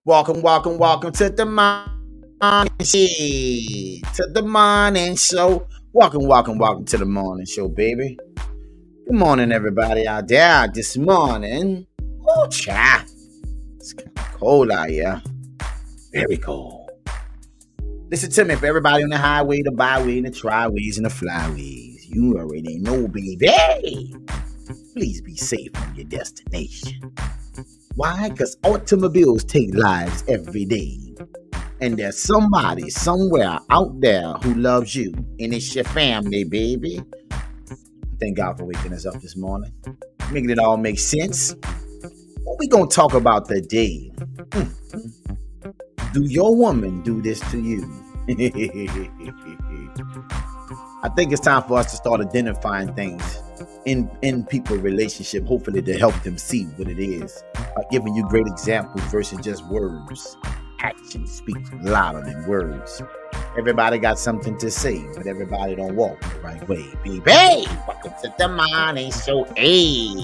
Welcome to the morning to the morning show. Welcome to the morning show, baby. Good morning, everybody out there. This morning, oh, child, it's kind of cold out here. Very cold. Listen to me, for everybody on the highway, the byway, the tryways, and the flyways. You already know, baby. Please be safe on your destination. Why? Because automobiles take lives every day. And there's somebody somewhere out there who loves you. And it's your family, baby. Thank God for waking us up this morning. Making it all make sense. What we gonna talk about today? Do your woman do this to you? I think it's time for us to start identifying things in people's relationship, hopefully to help them see what it is. By giving you great examples versus just words. Action speaks louder than words. Everybody got something to say, but everybody don't walk the right way. Baby, welcome to the morning show. Hey.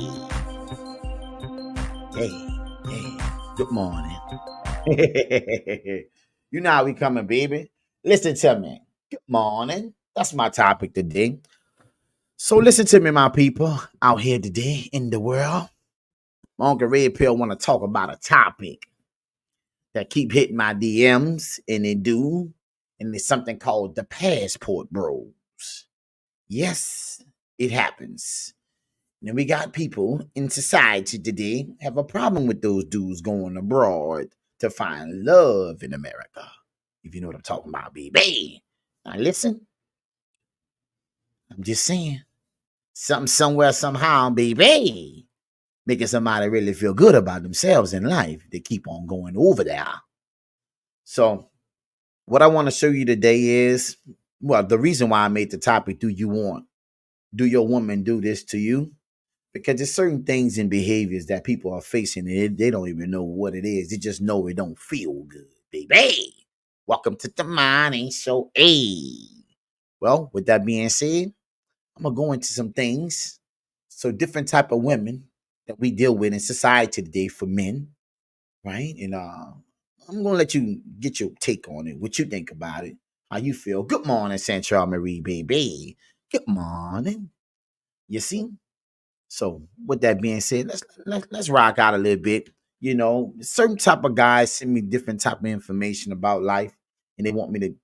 Good morning. You know how we coming, baby. Listen to me. Good morning. That's my topic today. So listen to me, my people out here today in the world. My Uncle Red Pill want to talk about a topic that keep hitting my DMs, and they do, and it's something called the passport bros. Yes, it happens. And we got people in society today have a problem with those dudes going abroad to find love in America. If you know what I'm talking about, baby. Now listen, I'm just saying, something somewhere somehow, baby, making somebody really feel good about themselves in life. They keep on going over there. So what I want to show you today is, well, the reason why I made the topic, do your woman do this to you? Because there's certain things and behaviors that people are facing, and they don't even know what it is. They just know it don't feel good, baby. Welcome to the morning show. Hey. Well, with that being said, I'm going to go into some things. So different type of women that we deal with in society today for men, right? And I'm gonna let you get your take on it. What you think about it? How you feel? Good morning, Central Marie, baby. Good morning. You see? So with that being said, let's rock out a little bit. You know, certain type of guys send me different type of information about life, and they want me to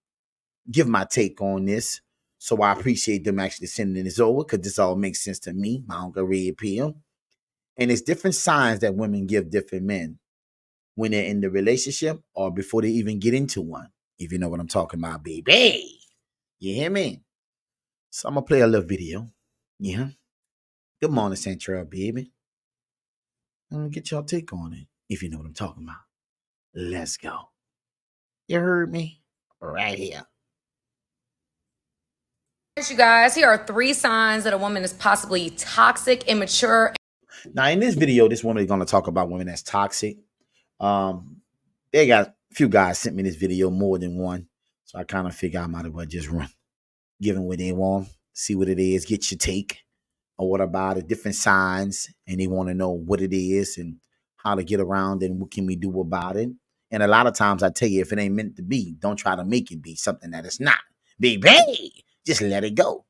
give my take on this. So I appreciate them actually sending this over because this all makes sense to me, my Uncle Red Pill. And it's different signs that women give different men when they're in the relationship or before they even get into one. If you know what I'm talking about, baby. You hear me? So I'm going to play a little video. Yeah. Good morning, Central, baby. I'm going to get y'all take on it, if you know what I'm talking about. Let's go. You heard me? Right here. You guys, here are 3 signs that a woman is possibly toxic, immature. Now, in this video, this woman is going to talk about women that's toxic. They got a few guys sent me this video, more than one. So I kind of figure I might as well just run, give them what they want, see what it is, get your take or what about it, different signs, and they want to know what it is and how to get around and what can we do about it. And a lot of times I tell you, if it ain't meant to be, don't try to make it be something that it's not. Baby, just let it go.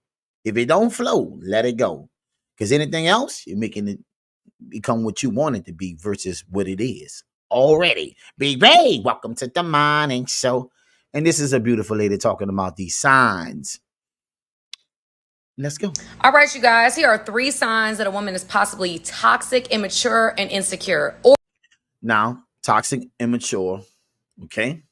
If it don't flow, let it go. Because anything else, you're making it become what you want it to be versus what it is already. Baby, welcome to the morning show. And this is a beautiful lady talking about these signs. Let's go. All right, you guys, here are 3 signs that a woman is possibly toxic, immature, and insecure. Now, toxic, immature, okay?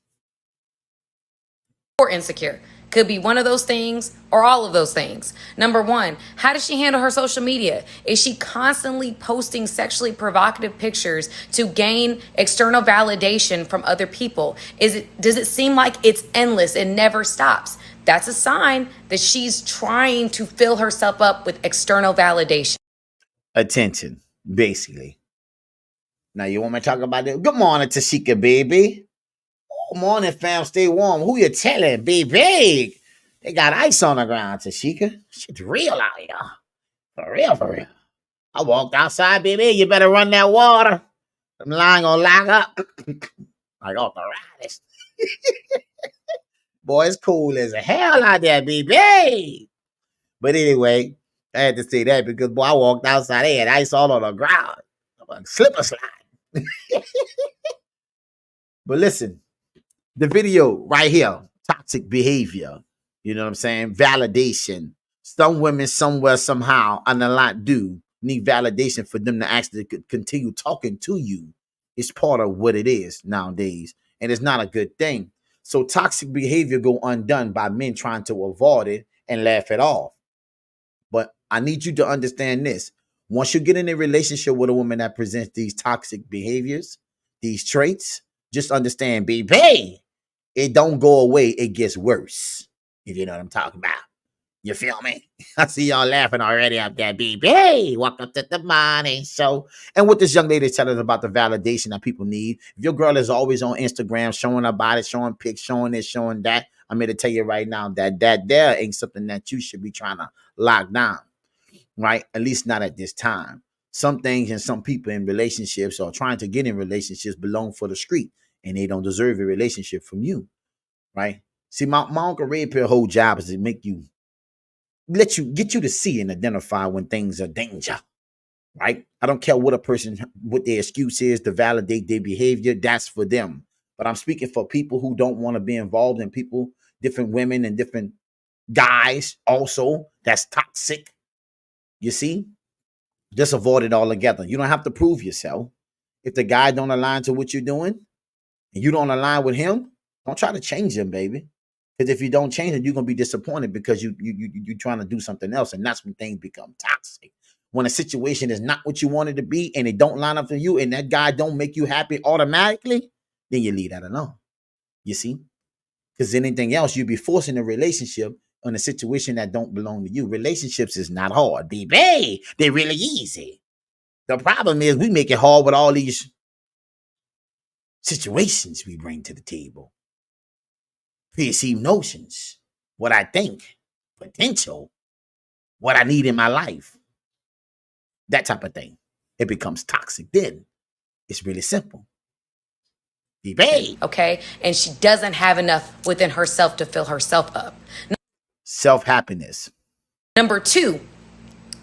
Or insecure. Could be one of those things or all of those things. Number 1, how does she handle her social media? Is she constantly posting sexually provocative pictures to gain external validation from other people? Does it seem like it's endless and never stops? That's a sign that she's trying to fill herself up with external validation. Attention, basically. Now, you want me to talk about it? Good morning, Tashika, baby. Good morning, fam. Stay warm. Who you telling, baby? They got ice on the ground, Tashika. Shit's real out here. For real. I walked outside, baby. You better run that water. I'm lying gonna lock up. like arthritis. Boy, it's cool as a hell out there, baby. But anyway, I had to say that because boy, I walked outside, they had ice all on the ground. I'm like, slip a slide. But listen, the video right here, toxic behavior. You know what I'm saying? Validation. Some women somewhere, somehow, and a lot do need validation for them to actually continue talking to you. It's part of what it is nowadays. And it's not a good thing. So toxic behavior go undone by men trying to avoid it and laugh it off. But I need you to understand this. Once you get in a relationship with a woman that presents these toxic behaviors, these traits, just understand, baby, it don't go away. It gets worse. If you know what I'm talking about. You feel me? I see y'all laughing already up there, baby. Welcome to the morning show. And what this young lady is telling us about the validation that people need. If your girl is always on Instagram showing her body, showing pics, showing this, showing that, I'm here to tell you right now that there ain't something that you should be trying to lock down, right? At least not at this time. Some things and some people in relationships or trying to get in relationships belong for the street, and they don't deserve a relationship from you, right? See, my Uncle Red Pill whole job is to make you, get you to see and identify when things are danger, right? I don't care what what their excuse is to validate their behavior. That's for them. But I'm speaking for people who don't want to be involved in people, different women and different guys also. That's toxic. You see? Just avoid it altogether. You don't have to prove yourself. If the guy don't align to what you're doing and you don't align with him, don't try to change him, baby. Because if you don't change it, you're gonna be disappointed because you're trying to do something else, and that's when things become toxic. When a situation is not what you want it to be, and it don't line up for you, and that guy don't make you happy automatically, then you leave that alone. You see, because anything else, you'd be forcing a relationship on a situation that don't belong to you. Relationships is not hard, baby. They're really easy. The problem is we make it hard with all these situations we bring to the table. Perceived notions, what I think, potential, what I need in my life, that type of thing. It becomes toxic then. It's really simple. Baby. Okay? And she doesn't have enough within herself to fill herself up. Self-happiness. Number 2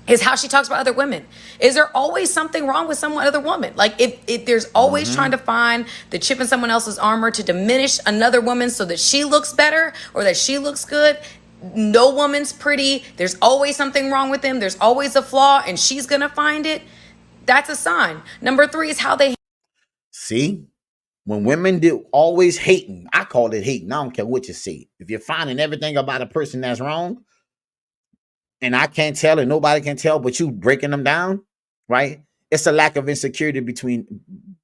is how she talks about other women. Is there always something wrong with some other woman? Like if there's always trying to find the chip in someone else's armor to diminish another woman so that she looks better or that she looks good. No woman's pretty. There's always something wrong with them. There's always a flaw and she's going to find it. That's a sign. Number 3 is how they. See, when women do always hating, I call it hating. I don't care what you say. If you're finding everything about a person that's wrong, and I can't tell and nobody can tell, but you breaking them down, right? It's a lack of insecurity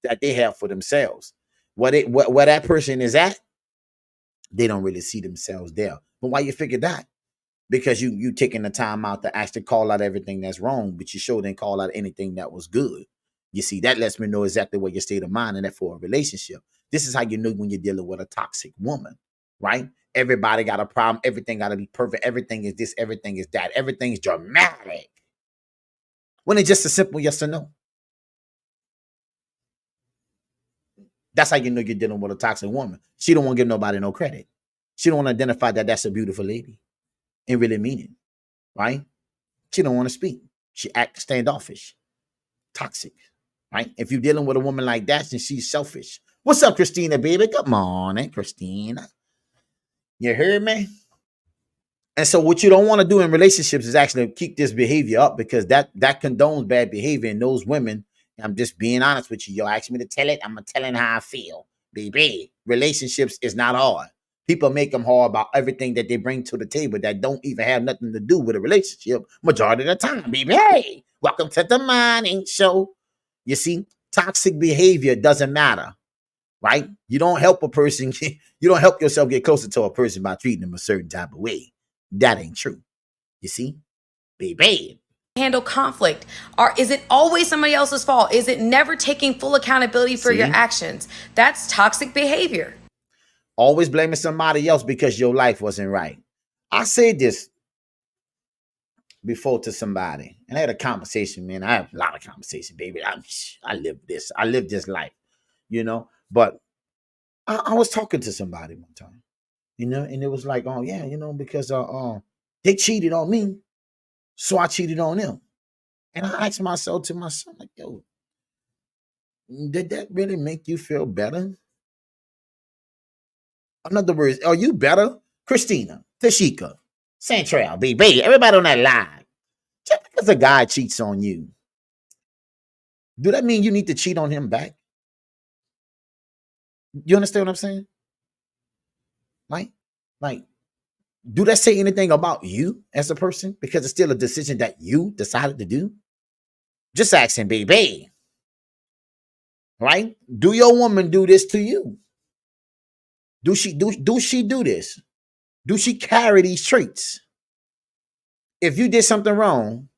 that they have for themselves. Where that person is at, they don't really see themselves there. But why you figure that? Because you taking the time out to actually call out everything that's wrong, but you sure didn't call out anything that was good. You see, that lets me know exactly what your state of mind and that for a relationship. This is how you know when you're dealing with a toxic woman, right? Everybody got a problem. Everything got to be perfect. Everything is this. Everything is that. Everything's dramatic. When it's just a simple yes or no. That's how you know you're dealing with a toxic woman. She don't want to give nobody no credit. She don't want to identify that that's a beautiful lady and really mean it, right? She don't want to speak. She act standoffish, toxic, right? If you're dealing with a woman like that, then she's selfish. What's up, Christina, baby? Good morning, Christina. You heard me? And so what you don't want to do in relationships is actually keep this behavior up because that condones bad behavior in those women. I'm just being honest with you. Y'all ask me to tell it. I'm telling how I feel. Baby, relationships is not hard. People make them hard about everything that they bring to the table that don't even have nothing to do with a relationship majority of the time, baby. Hey, welcome to the morning show. You see, toxic behavior doesn't matter. Right? You don't help a person. You don't help yourself get closer to a person by treating them a certain type of way. That ain't true. You see? Baby. Handle conflict? Or is it always somebody else's fault? Is it never taking full accountability for your actions? That's toxic behavior. Always blaming somebody else because your life wasn't right. I said this before to somebody, and I had a conversation, man. I have a lot of conversation, baby. I live this. I live this life, you know. But I was talking to somebody one time, and it was like, oh yeah, because they cheated on me, so I cheated on them. And I asked myself, like, yo, did that really make you feel better? In other words, are you better? Christina, Tashika, Santrell, BB, everybody on that line. Just because a guy cheats on you, do that mean you need to cheat on him back? You understand what I'm saying? Like, do that say anything about you as a person? Because it's still a decision that you decided to do. Just asking, baby. Right? Do your woman do this to you? Do she do this? Do she carry these traits? If you did something wrong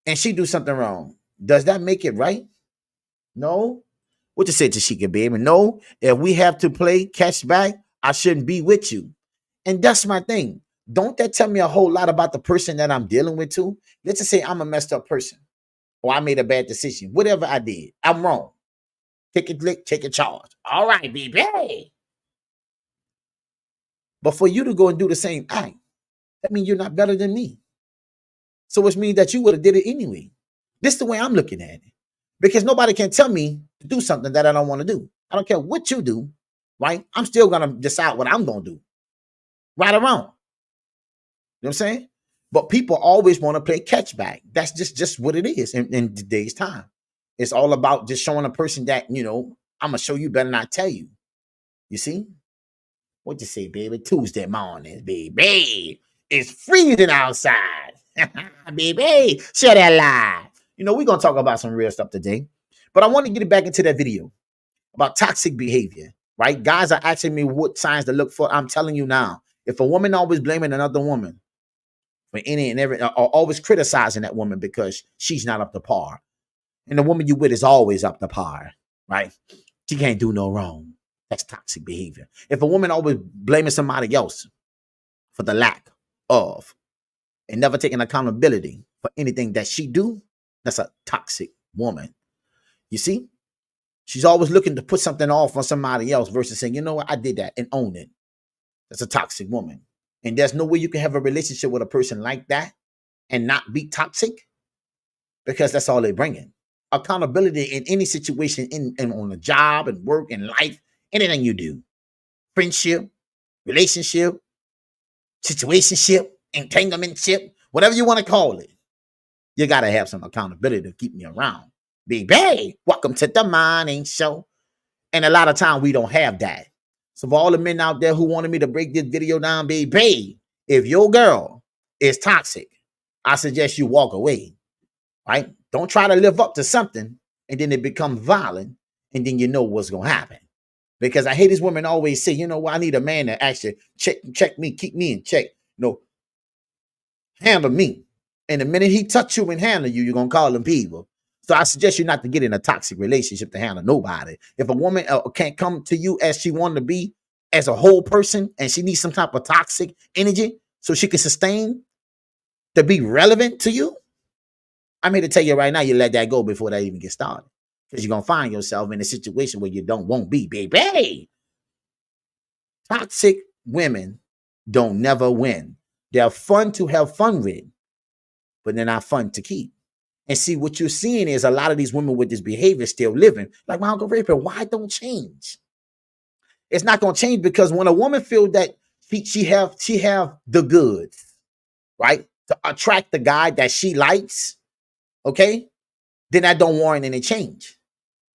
and she do something wrong, does that make it right? No. What you say, Tashika, baby? No. If we have to play catch back, I shouldn't be with you. And that's my thing. Don't that tell me a whole lot about the person that I'm dealing with too? Let's just say I'm a messed up person, or I made a bad decision. Whatever I did, I'm wrong. Take a charge. All right, baby. But for you to go and do the same act, that means you're not better than me. So which means that you would have did it anyway. This is the way I'm looking at it. Because nobody can tell me to do something that I don't want to do. I don't care what you do, right? I'm still going to decide what I'm going to do. Right or wrong. You know what I'm saying? But people always want to play catch back. That's just what it is in today's time. It's all about just showing a person that, I'm going to show you better not tell you. You see? What you say, baby? Tuesday morning, baby. It's freezing outside. Baby, share that live. We're going to talk about some real stuff today. But I want to get it back into that video about toxic behavior, right? Guys are asking me what signs to look for. I'm telling you now, if a woman always blaming another woman for any and every, or always criticizing that woman because she's not up to par, and the woman you with is always up to par, right? She can't do no wrong. That's toxic behavior. If a woman always blaming somebody else for the lack of and never taking accountability for anything that she do, that's a toxic woman. You see? She's always looking to put something off on somebody else versus saying, you know what, I did that, and own it. That's a toxic woman. And there's no way you can have a relationship with a person like that and not be toxic, because that's all they're bringing. Accountability in any situation, in on a job and work and life, anything you do. Friendship, relationship, situationship, entanglementship, whatever you want to call it. You got to have some accountability to keep me around. Baby, welcome to the morning show. And a lot of time we don't have that. So for all the men out there who wanted me to break this video down, baby, if your girl is toxic, I suggest you walk away, right? Don't try to live up to something and then it becomes violent and then you know what's going to happen. Because I hear these women always say, I need a man to actually check me, keep me in check, handle me. And the minute he touch you and handle you, you're going to call him people. So I suggest you not to get in a toxic relationship to handle nobody. If a woman can't come to you as she wanted to be as a whole person and she needs some type of toxic energy so she can sustain to be relevant to you, I'm here to tell you right now, you let that go before that even gets started. Because you're going to find yourself in a situation where you won't be, baby. Toxic women don't never win. They're fun to have fun with, but they're not fun to keep. And see, what you're seeing is a lot of these women with this behavior still living. Like my Uncle Raper, why don't change? It's not going to change because when a woman feels that she have the goods, right, to attract the guy that she likes, okay, then that don't warrant any change.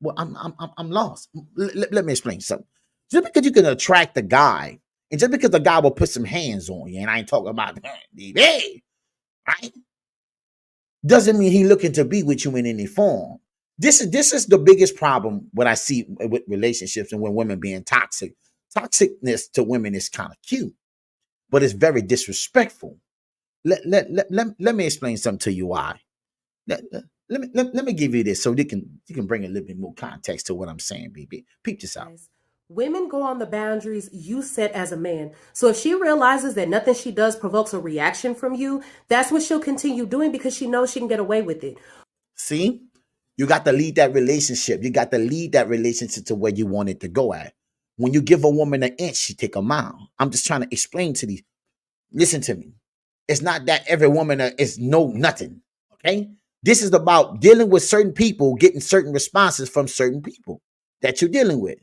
Well, I'm lost. Let me explain something. Just because you can attract the guy, and just because the guy will put some hands on you, and I ain't talking about baby, right? Doesn't mean he looking to be with you in any form. This is the biggest problem what I see with relationships and when women being toxic. Toxicness to women is kind of cute, but it's very disrespectful. Let me explain something to you why. Let me give you this so you can bring a little bit more context to what I'm saying, baby. Peep this out. Women go on the boundaries you set as a man. So if she realizes that nothing she does provokes a reaction from you, that's what she'll continue doing because she knows she can get away with it. See, you got to lead that relationship. You got to lead that relationship to where you want it to go at. When you give a woman an inch, she take a mile. I'm just trying to explain to these. Listen to me. It's not that every woman is no nothing. Okay. This is about dealing with certain people, getting certain responses from certain people that you're dealing with.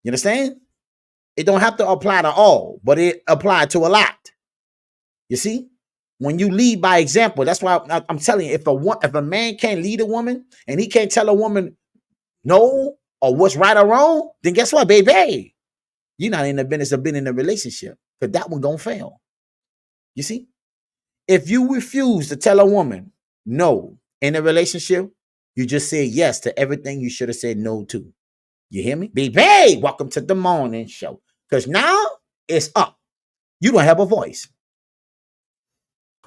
You understand? It don't have to apply to all, but it applied to a lot. You see? When you lead by example, that's why I'm telling you, if a man can't lead a woman and he can't tell a woman no or what's right or wrong, then guess what, baby? You're not in the business of being in a relationship, because that one gonna fail. You see? If you refuse to tell a woman no in a relationship, you just say yes to everything you should have said no to. You hear me? Baby, welcome to the morning show. Because now it's up. You don't have a voice.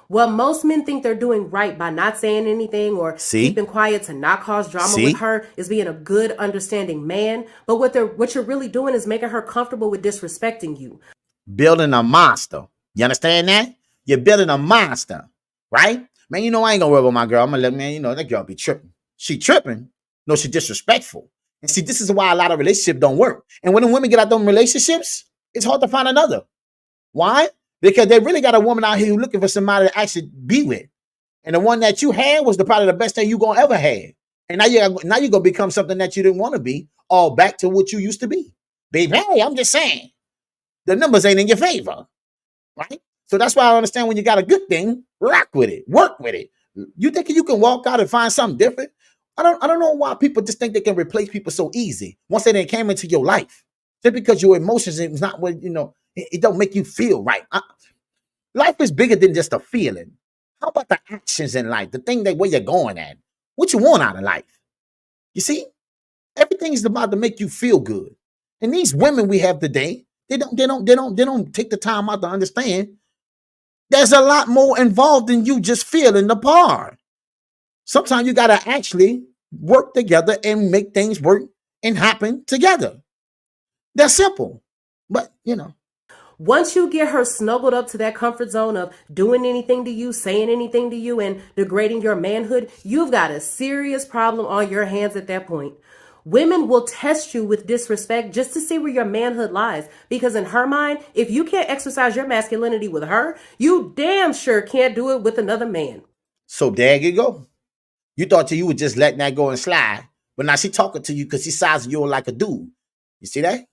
Well, most men think they're doing right by not saying anything or keeping quiet to not cause drama with her is being a good, understanding man. But what you're really doing is making her comfortable with disrespecting you. Building a monster. You understand that? You're building a monster, right? Man, you know I ain't gonna worry about my girl. I'm gonna let man, you know, that girl be tripping. She tripping. No, she disrespectful. And see, this is why a lot of relationships don't work. And when the women get out them relationships, it's hard to find another. Why? Because they really got a woman out here who's looking for somebody to actually be with. And the one that you had was probably the best thing you gonna ever have. And now you're gonna become something that you didn't want to be, all back to what you used to be. Baby, hey, I'm just saying. The numbers ain't in your favor. Right? So that's why I understand when you got a good thing, rock with it, work with it. You think you can walk out and find something different? I don't know why people just think they can replace people so easy once they didn't came into your life. Just because your emotions is not what, you know, it don't make you feel right. Life is bigger than just a feeling. How about the actions in life? The thing that where you're going at? What you want out of life? You see? Everything's about to make you feel good. And these women we have today, they don't take the time out to understand there's a lot more involved than you just feeling the part. Sometimes you got to actually work together and make things work and happen together. That's simple. But, you know. Once you get her snuggled up to that comfort zone of doing anything to you, saying anything to you, and degrading your manhood, you've got a serious problem on your hands at that point. Women will test you with disrespect just to see where your manhood lies. Because in her mind, if you can't exercise your masculinity with her, you damn sure can't do it with another man. So there you go. You thought you were just letting that go and slide. But now she talking to you because she sizing you like a dude. You see that?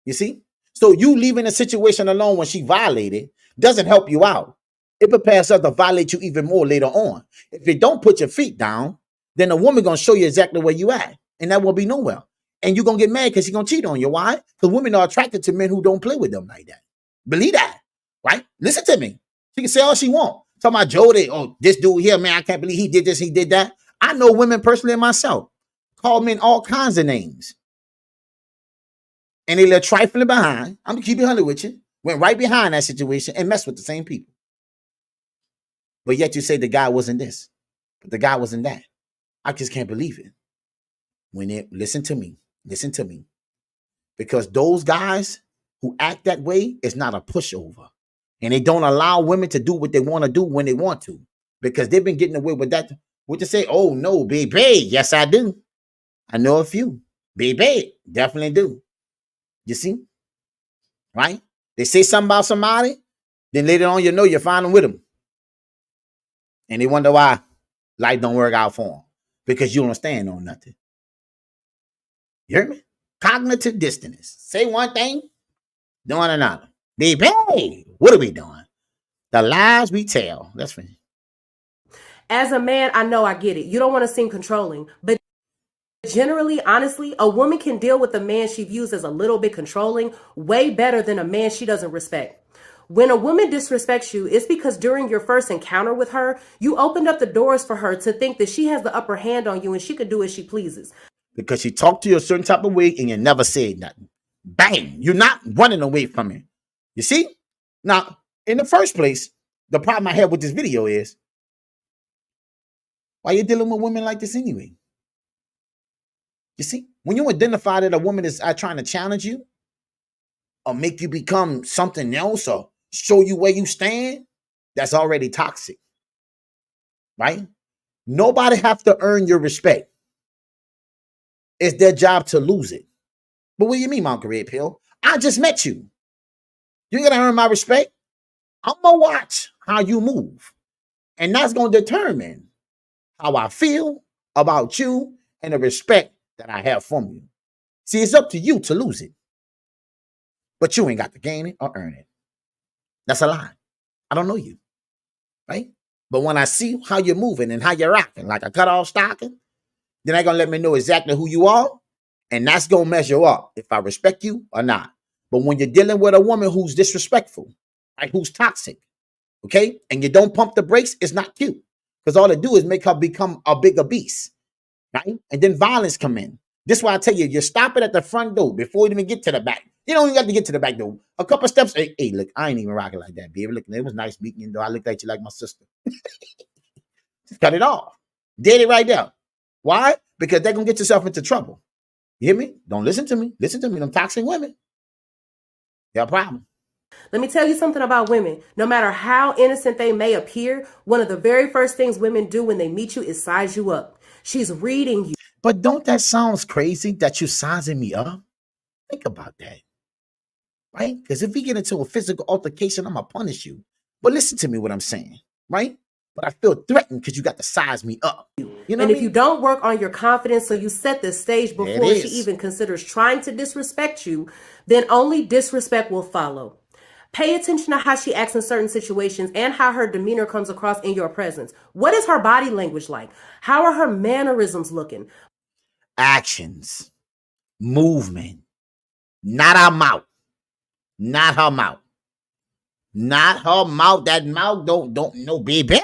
You see? So you leaving a situation alone when she violated doesn't help you out. It prepares her to violate you even more later on. If you don't put your feet down, then the woman going to show you exactly where you at. And that won't be nowhere. And you're going to get mad because she's going to cheat on you. Why? Because women are attracted to men who don't play with them like that. Believe that. Right? Listen to me. She can say all she wants. Talking about Jody, oh, this dude here, man, I can't believe he did this, he did that. I know women personally myself. Call men all kinds of names. And they left trifling behind. I'm going to keep it 100 with you. Went right behind that situation and messed with the same people. But yet you say the guy wasn't this. But the guy wasn't that. I just can't believe it. Listen to me. Because those guys who act that way is not a pushover. And they don't allow women to do what they want to do when they want to. Because they've been getting away with that. What to say? Oh, no, baby. Yes, I do. I know a few. Baby. Definitely do. You see? Right? They say something about somebody. Then later on, you know, you find them with them. And they wonder why life don't work out for them. Because you don't stand on nothing. You hear me? Cognitive dissonance. Say one thing, doing another. Baby, what are we doing? The lies we tell. That's funny. As a man, I know I get it. You don't want to seem controlling. But generally, honestly, a woman can deal with a man she views as a little bit controlling way better than a man she doesn't respect. When a woman disrespects you, it's because during your first encounter with her, you opened up the doors for her to think that she has the upper hand on you and she could do as she pleases. Because she talked to you a certain type of way and you never said nothing. Bang! You're not running away from it. You see? Now, in the first place, the problem I have with this video is, why are you dealing with women like this anyway? You see? When you identify that a woman is trying to challenge you or make you become something else or show you where you stand, that's already toxic. Right? Nobody have to earn your respect. It's their job to lose it. But what do you mean, Mount Red Pill? I just met you. You gotta earn my respect. I'm gonna watch how you move. And that's gonna determine how I feel about you and the respect that I have from you. See, it's up to you to lose it. But you ain't got to gain it or earn it. That's a lie. I don't know you. Right? But when I see how you're moving and how you're rocking, like a cut-off stocking, then they're gonna let me know exactly who you are. And that's gonna measure up if I respect you or not. But when you're dealing with a woman who's disrespectful, right, who's toxic, okay, and you don't pump the brakes, it's not cute. Because all it do is make her become a bigger beast, right? And then violence come in. This is why I tell you, you stop it at the front door before you even get to the back. You don't even got to get to the back door. A couple steps. Hey, look, I ain't even rocking like that, baby. Look, it was nice meeting you, though. I looked at you like my sister. Just cut it off. Did it right there. Why? Because they're going to get yourself into trouble. You hear me? Don't listen to me. Listen to me. Them toxic women. They're a problem. Let me tell you something about women. No matter how innocent they may appear, one of the very first things women do when they meet you is size you up. She's reading you. But don't that sound crazy that you're sizing me up? Think about that. Right? Because if we get into a physical altercation, I'm going to punish you. But listen to me what I'm saying. Right? But I feel threatened because you got to size me up. You know and if you don't work on your confidence, so you set the stage before she is. even considers trying to disrespect you, then only disrespect will follow. Pay attention to how she acts in certain situations and how her demeanor comes across in your presence. What is her body language like? How are her mannerisms looking? Actions, movement, not her mouth. Not her mouth. Not her mouth. That mouth don't no baby.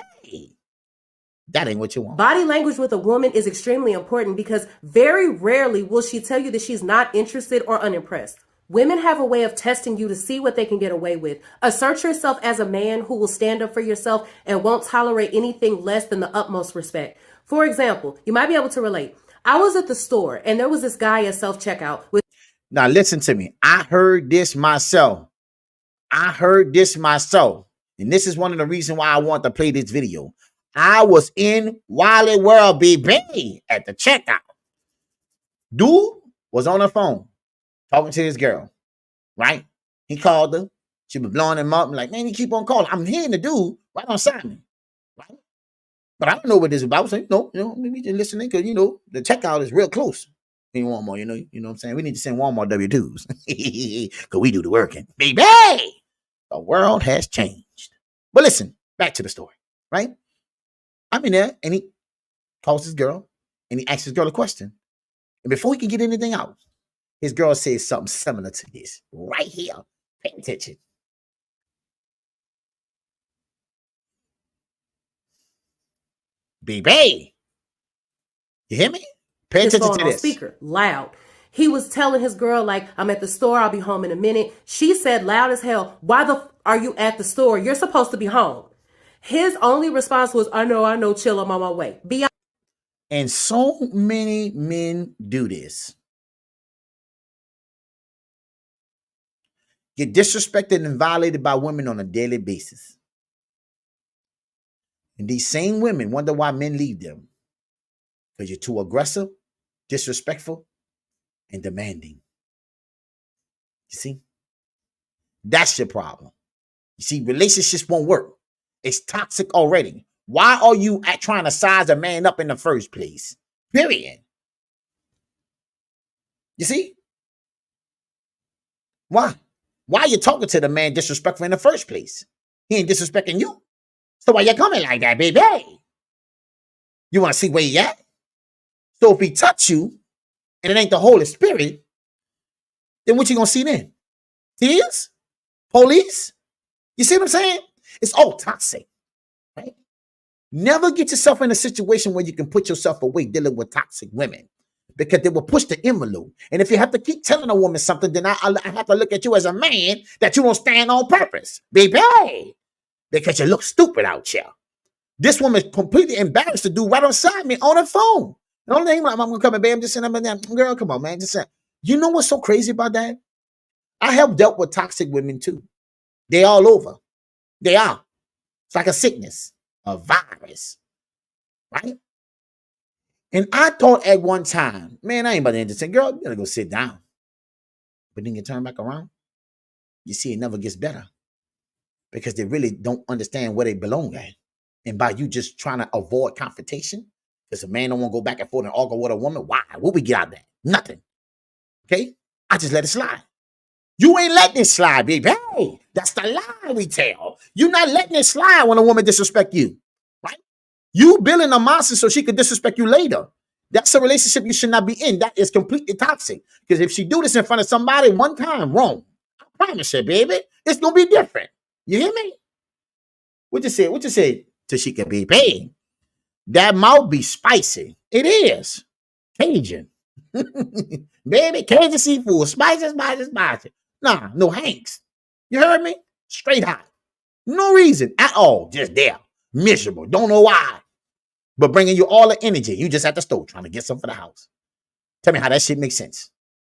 That ain't what you want. Body language with a woman is extremely important because very rarely will she tell you that she's not interested or unimpressed. Women have a way of testing you to see what they can get away with. Assert yourself as a man who will stand up for yourself and won't tolerate anything less than the utmost respect. For example, you might be able to relate. I was at the store and there was this guy at self-checkout with. Now listen to me. I heard this myself. And this is one of the reasons why I want to play this video. I was in Wally World, baby, at the checkout. Dude was on the phone talking to his girl, right? He called her. She was blowing him up. I'm like, man, you keep on calling. I'm hearing the dude right on side me, right? But I don't know what this is about. So, maybe just listening because, the checkout is real close. In Walmart, you know what I'm saying? We need to send Walmart W-2s because we do the working. Baby, the world has changed. But listen, back to the story, right? I'm in there and he calls his girl and he asks his girl a question. And before he can get anything out, his girl says something similar to this right here. Pay attention. Baby, you hear me? Pay attention to this. Speaker, loud. He was telling his girl, like, I'm at the store. I'll be home in a minute. She said loud as hell, why the are you at the store? You're supposed to be home. His only response was, I know, chill, I'm on my way. And so many men do this. Get disrespected and violated by women on a daily basis. And these same women wonder why men leave them. Because you're too aggressive, disrespectful, and demanding. You see? That's your problem. You see, relationships won't work. It's toxic already. Why are you trying to size a man up in the first place? Period. You see? Why? Why are you talking to the man disrespectful in the first place? He ain't disrespecting you. So why you coming like that, baby? You want to see where he at? So if he touch you and it ain't the Holy Spirit, then what you gonna see then? Tears? Police? You see what I'm saying? It's all toxic, right? Never get yourself in a situation where you can put yourself away dealing with toxic women because they will push the envelope. And if you have to keep telling a woman something, then I have to look at you as a man that you don't stand on purpose, baby, because you look stupid out here. This woman's completely embarrassed to do right beside me on her phone. The only thing I'm gonna come and babe, I'm just saying, girl, come on, man, just saying. You know what's so crazy about that? I have dealt with toxic women too. They all over. They are. It's like a sickness, a virus, right? And I thought at one time, man, I ain't about to entertain. Girl, you gotta go sit down. But then you turn back around, you see it never gets better because they really don't understand where they belong at. And by you just trying to avoid confrontation, because a man don't want to go back and forth and argue with a woman, why? What we get out of that? Nothing. Okay? I just let it slide. You ain't letting it slide, baby. Hey, that's the lie we tell. You're not letting it slide when a woman disrespect you, right? You building a monster so she could disrespect you later. That's a relationship you should not be in. That is completely toxic. Because if she do this in front of somebody one time, wrong. I promise you, baby, it's gonna be different. You hear me? What you say? What you say, Tashika, baby? That mouth be spicy. It is. Cajun. Baby, Cajun seafood. Spicy, spicy, spicy. Nah, no Hanks. You heard me? Straight hot. No reason at all. Just there. Miserable. Don't know why. But bringing you all the energy. You just at the stove trying to get something for the house. Tell me how that shit makes sense.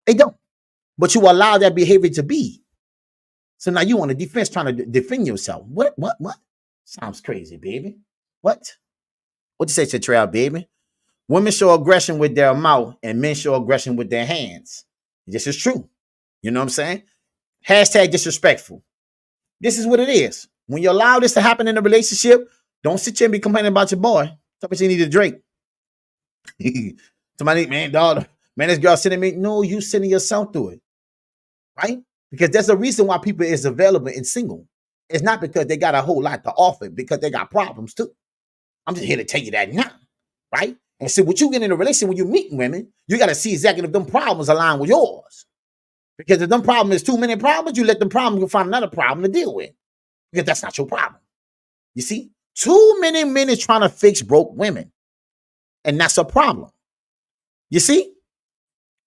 It don't. But you allow that behavior to be. So now you on the defense trying to defend yourself. What? Sounds crazy, baby. What you say, Chatrell, baby? Women show aggression with their mouth and men show aggression with their hands. This is true. You know what I'm saying? Hashtag disrespectful. This is what it is. When you allow this to happen in a relationship, don't sit here and be complaining about your boy. Somebody need a drink. Somebody, man, dog, man, this girl sending me. No, you sending yourself through it. Right? Because there's a reason why people is available and single. It's not because they got a whole lot to offer, because they got problems too. I'm just here to tell you that now. Right? And see, what you get in a relationship when you meet women, you got to see exactly if them problems align with yours. Because if them problems is too many problems, you let them problem, you'll find another problem to deal with. Because that's not your problem. You see? Too many men is trying to fix broke women. And that's a problem. You see?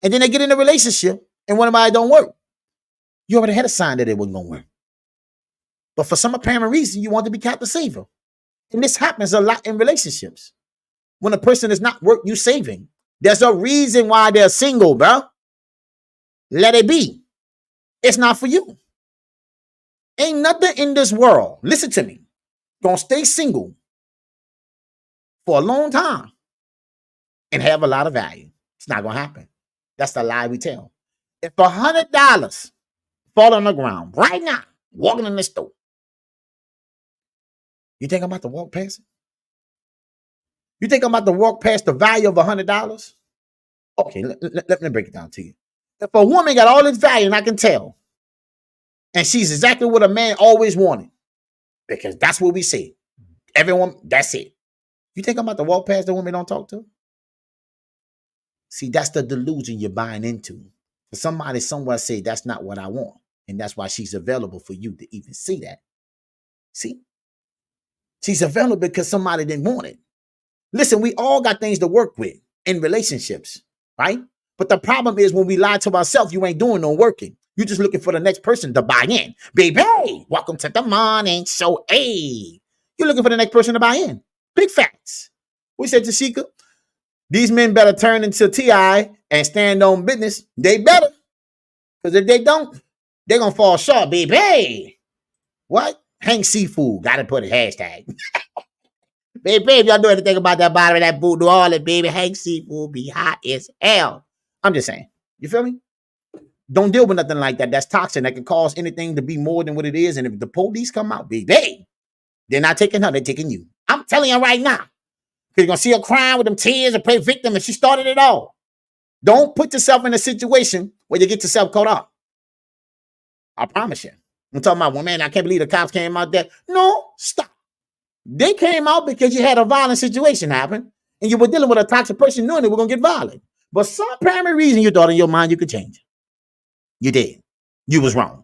And then they get in a relationship and one of them don't work. You already had a sign that it wasn't going to work. But for some apparent reason, you want to be Captain Saver. And this happens a lot in relationships. When a person is not worth you saving, there's a reason why they're single, bro. Let it be. It's not for you. Ain't nothing in this world, listen to me, gonna stay single for a long time and have a lot of value. It's not gonna happen. That's the lie we tell. If $100 fall on the ground right now, walking in the store, you think I'm about to walk past it? You think I'm about to walk past the value of $100? Okay, let me break it down to you. If a woman got all this value, and I can tell, and she's exactly what a man always wanted, because that's what we say. Everyone, that's it. You think I'm about to walk past the woman don't talk to? See, that's the delusion you're buying into. Somebody somewhere say that's not what I want, and that's why she's available for you to even see that. See? She's available because somebody didn't want it. Listen, we all got things to work with in relationships, right? But the problem is when we lie to ourselves, you ain't doing no working. You're just looking for the next person to buy in. Baby, welcome to the morning show. Hey, you're looking for the next person to buy in. Big facts. We said to Sheikah, these men better turn into T.I. and stand on business. They better. Because if they don't, they're going to fall short, baby. What? Hank Seafood. Got to put a hashtag. Baby, y'all know anything about that bottom of that boot, New Orleans, baby, Hank Seafood be hot as hell. I'm just saying. You feel me? Don't deal with nothing like that. That's toxic. That can cause anything to be more than what it is. And if the police come out, baby, they're not taking her. They're taking you. I'm telling you right now. Because you're going to see her crying with them tears and play victim and she started it all. Don't put yourself in a situation where you get yourself caught up. I promise you. I'm talking about, well, man, I can't believe the cops came out there. No, stop. They came out because you had a violent situation happen and you were dealing with a toxic person knowing they were going to get violent. But some primary reason you thought in your mind you could change it. You did. You was wrong.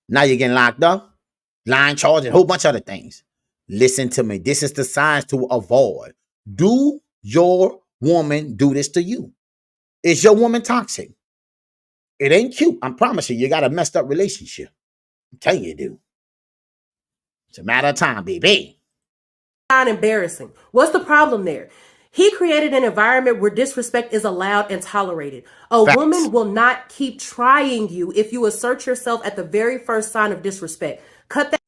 Now you're getting locked up, line charge, and a whole bunch of other things. Listen to me. This is the signs to avoid. Do your woman do this to you? Is your woman toxic? It ain't cute. I promise you, you got a messed up relationship. I'm telling you, dude. It's a matter of time, baby. Not embarrassing. What's the problem there? He created an environment where disrespect is allowed and tolerated. A Facts. woman will not keep trying you if you assert yourself at the very first sign of disrespect. Cut that.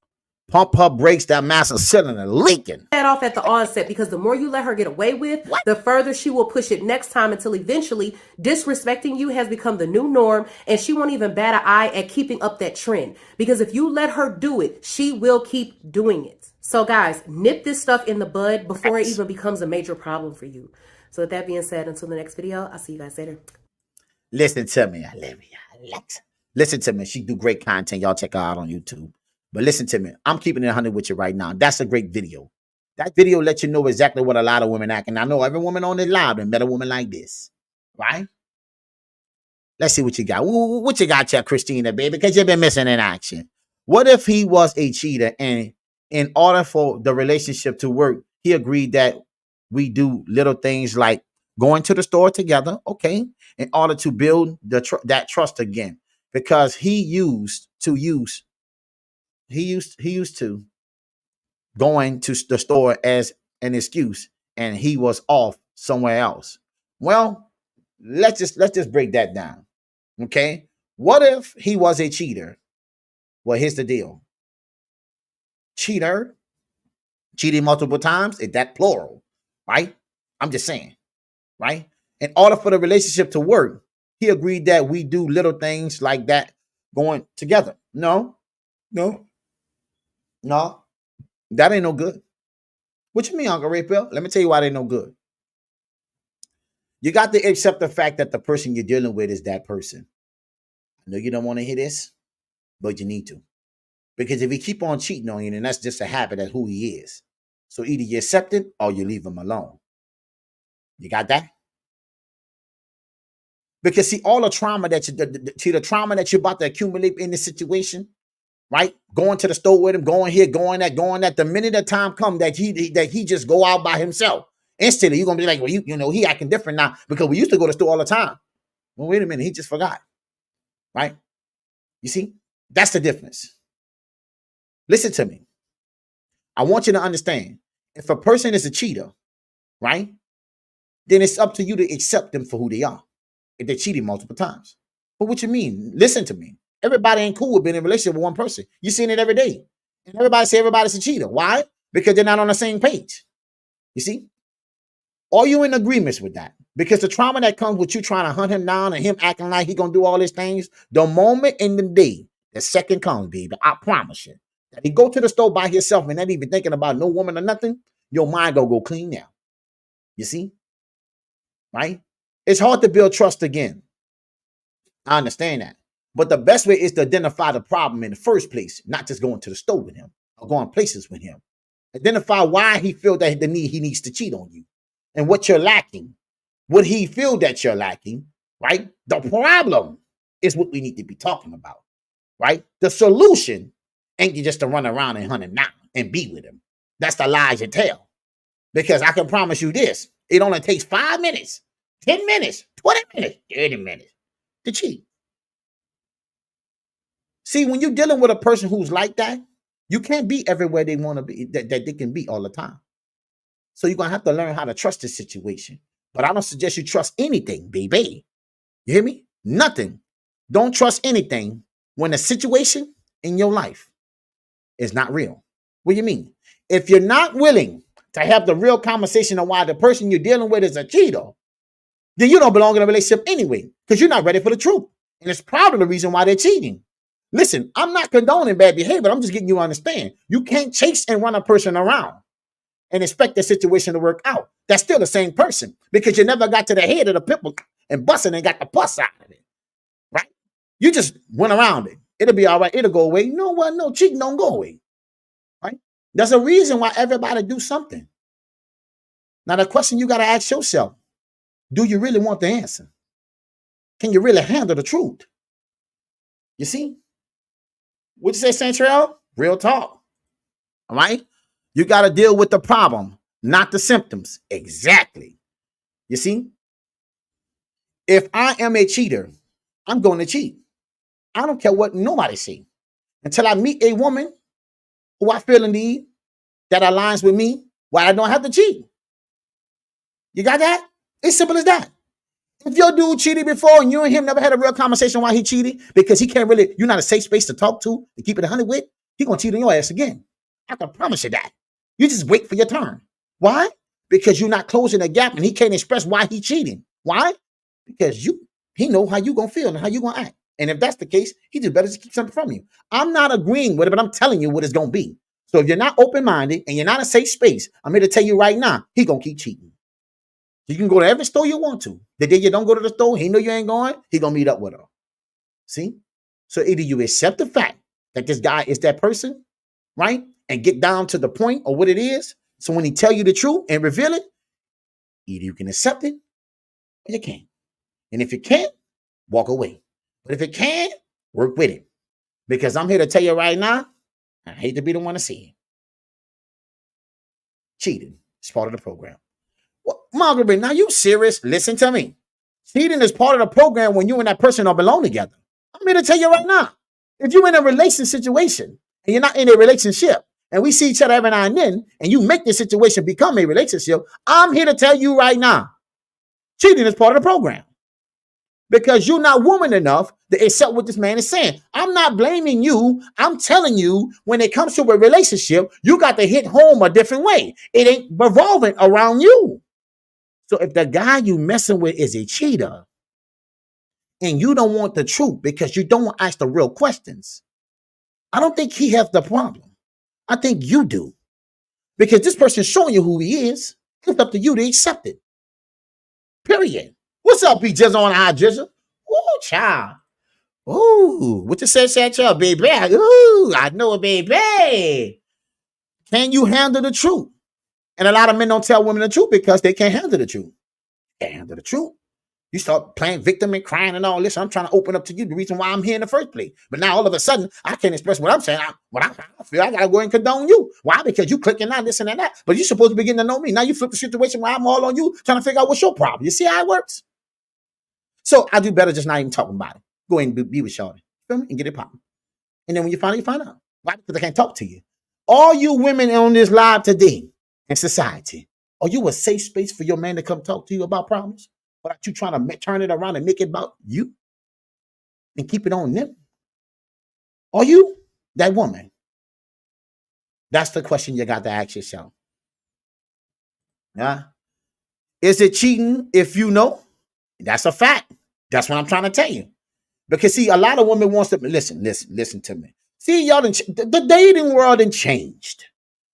Pump her brakes, that master cylinder leaking. That off at the onset, because the more you let her get away with, the further she will push it next time, until eventually disrespecting you has become the new norm, and she won't even bat an eye at keeping up that trend. Because if you let her do it, she will keep doing it. So guys, nip this stuff in the bud before it even becomes a major problem for you. So with that being said, until the next video, I'll see you guys later. Listen to me, Olivia. Listen to me. She do great content. Y'all check her out on YouTube. But listen to me. I'm keeping it 100 with you right now. That's a great video. That video lets you know exactly what a lot of women act. And I know every woman on this live and met a woman like this. Right? Let's see what you got. What you got here, Christina, baby? Because you've been missing in action. What if he was a cheater, and in order for the relationship to work, he agreed that we do little things like going to the store together, okay, in order to build that trust again, because he used to going to the store as an excuse, and he was off somewhere else. Well, let's just break that down, okay? What if he was a cheater? Well, here's the deal. Cheater, cheating multiple times, is that plural, right? I'm just saying, right? In order for the relationship to work, he agreed that we do little things like that going together. No, that ain't no good. What you mean, Uncle Ray Pill? Let me tell you why they no good. You got to accept the fact that the person you're dealing with is that person. I know you don't want to hear this, but you need to. Because if he keep on cheating on you, then that's just a habit of who he is. So either you accept it or you leave him alone. You got that? Because see, all the trauma that you're about to accumulate in this situation, right? Going to the store with him, going here, going that. The minute the time comes that he just go out by himself, instantly you're gonna be like, well, you know, he acting different now because we used to go to the store all the time. Well, wait a minute, he just forgot, right? You see, that's the difference. Listen to me. I want you to understand, if a person is a cheater, right, then it's up to you to accept them for who they are. If they cheated multiple times. But what you mean? Listen to me. Everybody ain't cool with being in a relationship with one person. You're seeing it every day. And everybody say everybody's a cheater. Why? Because they're not on the same page. You see? Are you in agreements with that? Because the trauma that comes with you trying to hunt him down and him acting like he gonna do all these things, the moment in the day, the second comes, baby, I promise you. That he go to the store by himself and not even thinking about no woman or nothing, your mind gonna go clean now. You see? Right? It's hard to build trust again. I understand that. But the best way is to identify the problem in the first place, not just going to the store with him or going places with him. Identify why he feels that he needs to cheat on you and what you're lacking. What he feel that you're lacking, right? The problem is what we need to be talking about, right? The solution ain't just to run around and hunt him down and be with him. That's the lies you tell. Because I can promise you this, it only takes 5 minutes, 10 minutes, 20 minutes, 30 minutes to cheat. See, when you're dealing with a person who's like that, you can't be everywhere they want to be, that they can be all the time. So you're going to have to learn how to trust this situation. But I don't suggest you trust anything, baby. You hear me? Nothing. Don't trust anything when the situation in your life is not real. What do you mean? If you're not willing to have the real conversation on why the person you're dealing with is a cheater, then you don't belong in a relationship anyway, because you're not ready for the truth. And it's probably the reason why they're cheating. Listen, I'm not condoning bad behavior. I'm just getting you to understand. You can't chase and run a person around and expect the situation to work out. That's still the same person because you never got to the head of the pimple and busting and got the pus out of it, right? You just went around it. It'll be all right. It'll go away. You know what? No, cheating don't go away, right? There's a reason why everybody do something. Now, the question you got to ask yourself, do you really want the answer? Can you really handle the truth? You see? What you say, Central? Real talk. All right? You got to deal with the problem, not the symptoms. Exactly. You see? If I am a cheater, I'm going to cheat. I don't care what nobody say. Until I meet a woman who I feel in need that aligns with me, where I don't have to cheat. You got that? It's simple as that. If your dude cheated before and you and him never had a real conversation why he cheated, because he can't really, you're not a safe space to talk to keep it 100 with, he going to cheat on your ass again. I can promise you that. You just wait for your turn. Why? Because you're not closing the gap and he can't express why he's cheating. Why? Because he know how you gonna feel and how you gonna act. And if that's the case, he just better just keep something from you. I'm not agreeing with it, but I'm telling you what it's gonna be. So if you're not open-minded and you're not a safe space, I'm here to tell you right now, he gonna keep cheating. You can go to every store you want to. The day you don't go to the store, he know you ain't going, he gonna meet up with her. See? So either you accept the fact that this guy is that person, right? And get down to the point of what it is. So when he tell you the truth and reveal it, either you can accept it or you can't. And if you can't, walk away. But if you can, work with it. Because I'm here to tell you right now, I hate to be the one to see it. Cheating is part of the program. Well, Margaret, now you serious? Listen to me. Cheating is part of the program when you and that person are belong together. I'm here to tell you right now. If you're in a relation situation and you're not in a relationship, and we see each other every now and then, and you make this situation become a relationship, I'm here to tell you right now, cheating is part of the program. Because you're not woman enough to accept what this man is saying. I'm not blaming you. I'm telling you, when it comes to a relationship, you got to hit home a different way. It ain't revolving around you. So if the guy you messing with is a cheater, and you don't want the truth because you don't want to ask the real questions, I don't think he has the problem. I think you do. Because this person's showing you who he is. It's up to you to accept it. Period. What's up, B Jizzle on our Jizzle? Ooh, child. Ooh, what you say, child, baby? Ooh, I know it, baby. Can you handle the truth? And a lot of men don't tell women the truth because they can't handle the truth. Can't handle the truth. You start playing victim and crying and all this. I'm trying to open up to you the reason why I'm here in the first place. But now all of a sudden, I can't express what I'm saying. What I feel, I got to go and condone you. Why? Because you clicking on this and that. But you're supposed to be getting to know me. Now you flip the situation where I'm all on you, trying to figure out what's your problem. You see how it works? So I do better just not even talking about it. Go ahead and be with Shawty. Feel me? And get it popping. And then when you find out. Why? Because I can't talk to you. All you women on this live today in society, are you a safe space for your man to come talk to you about problems? Or are you trying to turn it around and make it about you and keep it on them? Are you that woman? That's the question you got to ask yourself. Yeah. Is it cheating if you know? That's a fact. That's what I'm trying to tell you. Because see, a lot of women wants to listen to me. See, y'all, the dating world done changed.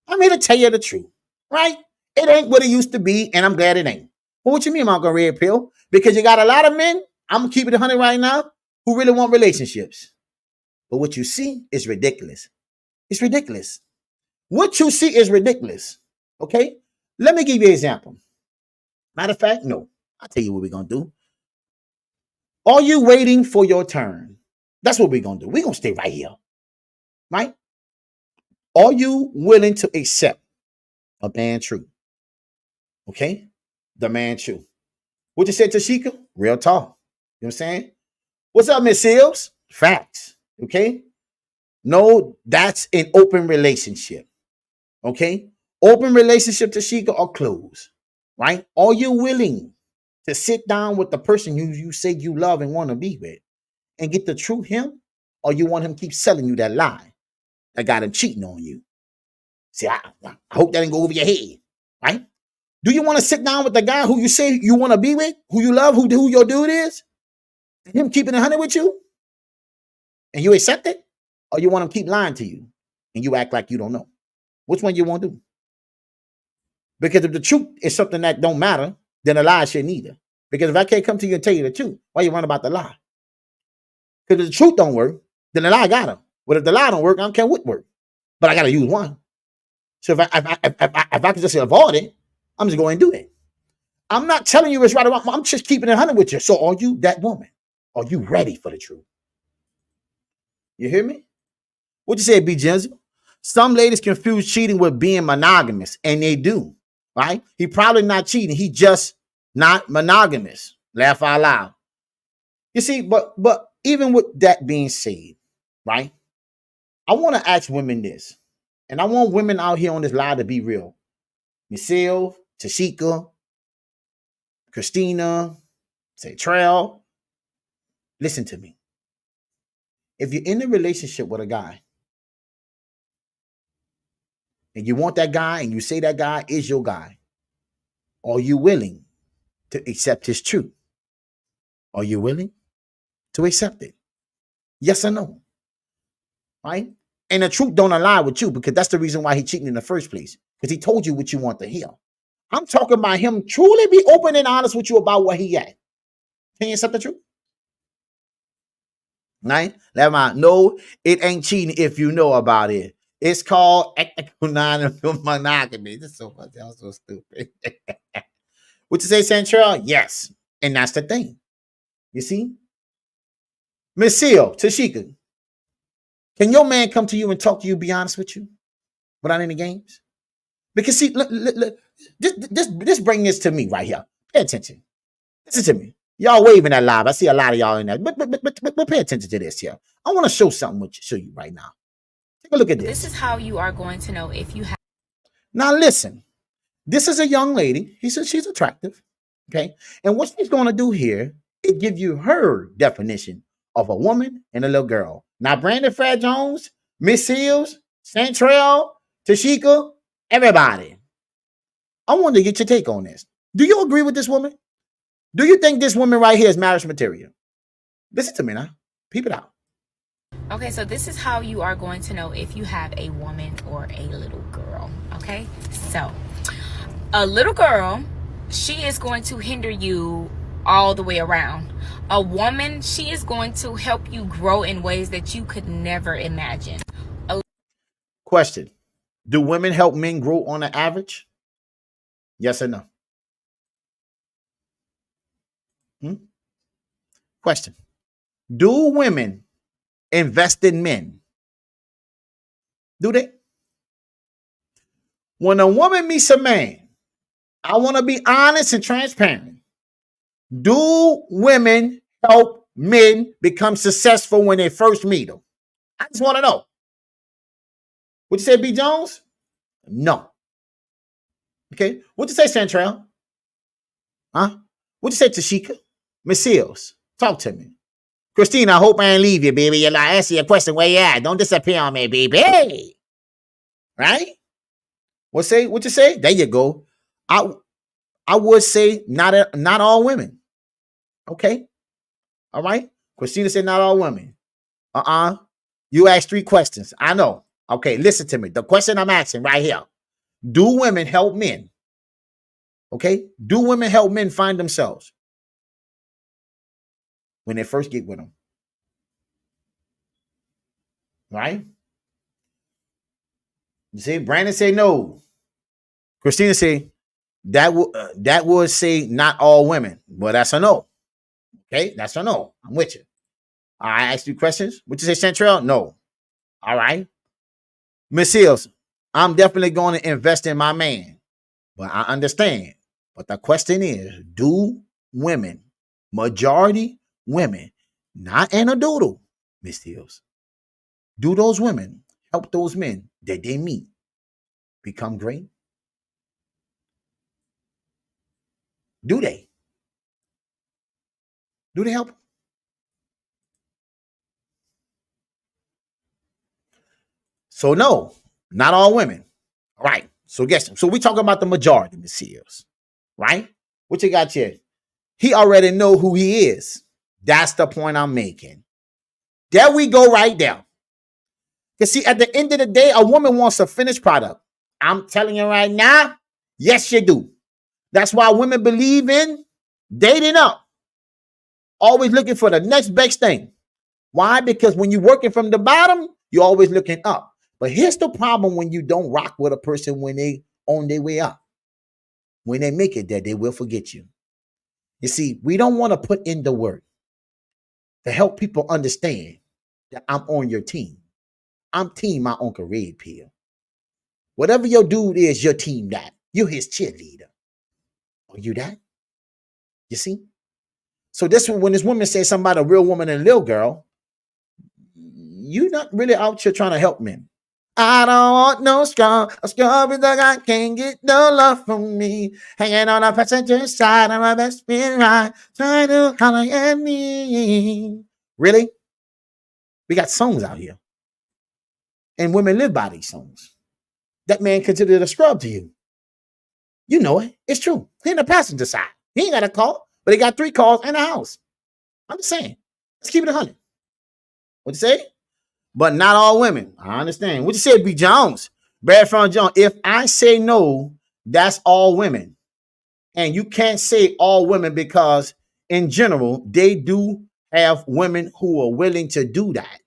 I'm here to tell you the truth, right? It ain't what it used to be, and I'm glad it ain't. Well, what you mean, Uncle Red Pill? Because you got a lot of men, I'm gonna keep it 100 right now, who really want relationships. But what you see is ridiculous. It's ridiculous. What you see is ridiculous. Okay? Let me give you an example. Matter of fact, no. I'll tell you what we're gonna do. Are you waiting for your turn? That's what we're gonna do. We're gonna stay right here. Right? Are you willing to accept a man truth? Okay? The man truth. What you said, Tashika? Real talk. You know what I'm saying? What's up, Miss Seals? Facts. Okay? No, that's an open relationship. Okay? Open relationship, Tashika, or closed. Right? Are you willing to sit down with the person you say you love and want to be with and get the truth him? Or you want him to keep selling you that lie that got him cheating on you? See, I hope that didn't go over your head. Right? Do you want to sit down with the guy who you say you want to be with, who you love, who your dude is, and him keeping 100 with you, and you accept it? Or you want him to keep lying to you, and you act like you don't know? Which one you want to do? Because if the truth is something that don't matter, then a lie shouldn't either. Because if I can't come to you and tell you the truth, why you run about the lie? Because if the truth don't work, then the lie got him. But if the lie don't work, I don't care what work. But I got to use one. So if I can just avoid it, I'm just going to do it. I'm not telling you it's right or wrong. I'm just keeping it 100 with you. So are you that woman? Are you ready for the truth? You hear me? What you say, B. Genzel? Some ladies confuse cheating with being monogamous, and they do, right? He probably not cheating. He just not monogamous. Laugh out loud. You see, but even with that being said, right? I want to ask women this, and I want women out here on this live to be real. Michelle, Tashika, Christina, say Trail, listen to me. If you're in a relationship with a guy and you want that guy and you say that guy is your guy, are you willing to accept his truth? Are you willing to accept it? Yes or no? Right? And the truth don't align with you, because that's the reason why he cheating in the first place, because he told you what you want to hear. I'm talking about him truly be open and honest with you about where he at. Can you accept the truth? Right? No, it ain't cheating if you know about it. It's called monogamy. This is so funny. That was so stupid. What you say, Central? Yes. And that's the thing. You see? Miss Seal, Tashika, can your man come to you and talk to you, be honest with you, without any games? Because see, look, just bring this to me right here. Pay attention. Listen to me. Y'all waving that live. I see a lot of y'all in there. But pay attention to this here. I want to show something with you, show you right now. Take a look at this. This is how you are going to know if you have. Now listen. This is a young lady. He says she's attractive. Okay. And what she's going to do here is give you her definition of a woman and a little girl. Now, Brandon Fred Jones, Miss Seals, Santrell, Tashika, everybody. I want to get your take on this. Do you agree with this woman? Do you think this woman right here is marriage material? Listen to me now. Peep it out. Okay, so this is how you are going to know if you have a woman or a little girl. Okay, so a little girl, she is going to hinder you all the way around. A woman, she is going to help you grow in ways that you could never imagine. Question. Do women help men grow on an average? Yes or no? Question. Do women invest in men? Do they? When a woman meets a man, I want to be honest and transparent. Do women help men become successful when they first meet them? I just want to know. What you say, B. Jones? No. Okay. What you say, Central? Huh? What you say, Tashika? Miss Seals, talk to me. Christina, I hope I ain't leave you, baby. You're like, answer your question. Where you at? Don't disappear on me, baby. Right? What you say? There you go. I would say not all women. Okay. All right. Christina said not all women. You asked 3 questions. I know. Okay, listen to me. The question I'm asking right here. Do women help men? Okay. Do women help men find themselves when they first get with them? Right? You see, Brandon say no. Christina say that would say not all women. Well, that's a no. Okay, that's a no. I'm with you. I asked you questions. What you say, Central? No. All right. Miss Seals, I'm definitely going to invest in my man. But I understand. But the question is, do women, majority women, not in a doodle, Miss Seals, do those women help those men that they meet become great? Do they? Do they help? So no, not all women. All right. So guess. So we talking about the majority, Miss Seals, right? What you got here? He already know who he is. That's the point I'm making. There we go right there. Because see, at the end of the day, a woman wants a finished product. I'm telling you right now, yes, you do. That's why women believe in dating up. Always looking for the next best thing. Why? Because when you're working from the bottom, you're always looking up. But here's the problem when you don't rock with a person when they on their way up. When they make it there, they will forget you. You see, we don't want to put in the work to help people understand that I'm on your team. I'm team my Uncle Red Pill. Whatever your dude is, your team that. You're his cheerleader. Are you that? You see? So this one, when this woman says something about a real woman and a little girl, you're not really out here trying to help men. I don't want no scrub. A scrub is the guy can't get no love from me. Hanging on the passenger side of my best friend ride. Trying to holler at me. Really? We got songs out here. And women live by these songs. that man considered a scrub to you. You know it. It's true. He in the passenger side. He ain't got a car, but he got 3 cars and a house. I'm just saying. Let's keep it 100. What you say? But not all women. I understand. What you say, B. Jones? Bradford Jones. If I say no, that's all women. And you can't say all women because in general, they do have women who are willing to do that.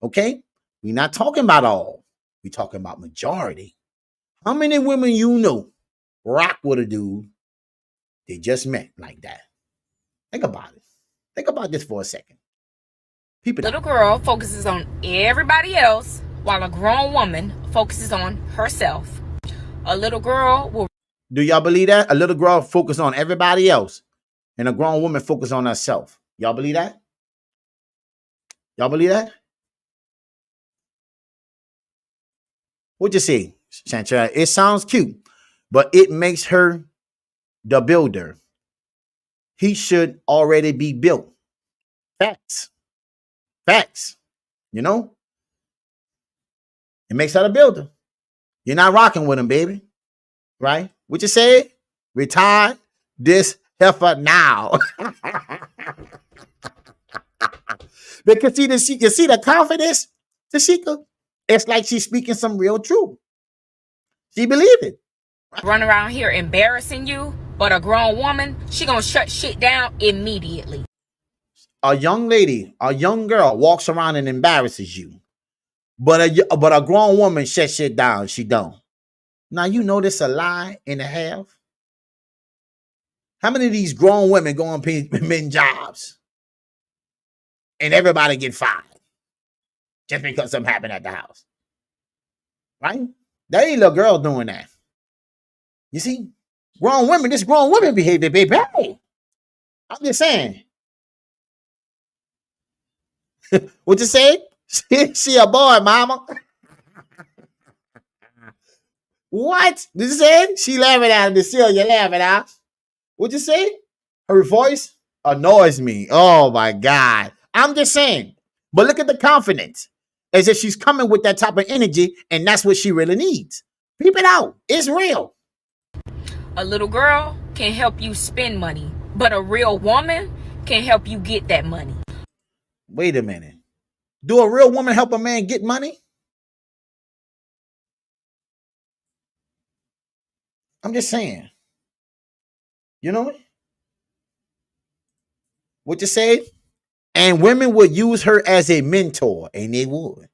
Okay? We're not talking about all. We're talking about majority. How many women you know rock with a dude they just met like that? Think about it. Think about this for a second. People, Little girl focuses on everybody else while a grown woman focuses on herself. A little girl will... Do y'all believe that? A little girl focus on everybody else and a grown woman focus on herself. Y'all believe that? Y'all believe that? What you say, Chantra? It sounds cute, but it makes her the builder. He should already be built. Facts. Facts. You know? It makes her the builder. You're not rocking with him, baby. Right? What you say? Retire this heifer now. Because you see the confidence, Tashika? It's like she's speaking some real truth. She believed it. run around here embarrassing you, but a grown woman, she gonna shut shit down immediately. A young lady, a young girl walks around and embarrasses you. But a grown woman shuts shit down. She don't. Now, you know this a lie and a half. How many of these grown women go on men jobs and everybody get fired just because something happened at the house? Right? There ain't little girl doing that. You see? Grown women, this grown women behavior, baby. Hey, I'm just saying. What you say? She a boy, mama. What? Did you say? She laughing at me. Still, you laughing at? What you say? Her voice annoys me. Oh my God. I'm just saying. But look at the confidence. As if she's coming with that type of energy, and that's what she really needs. Peep it out. It's real. A little girl can help you spend money, but a real woman can help you get that money. Wait a minute. Do a real woman help a man get money? I'm just saying. You know what you say? And women would use her as a mentor, and they would.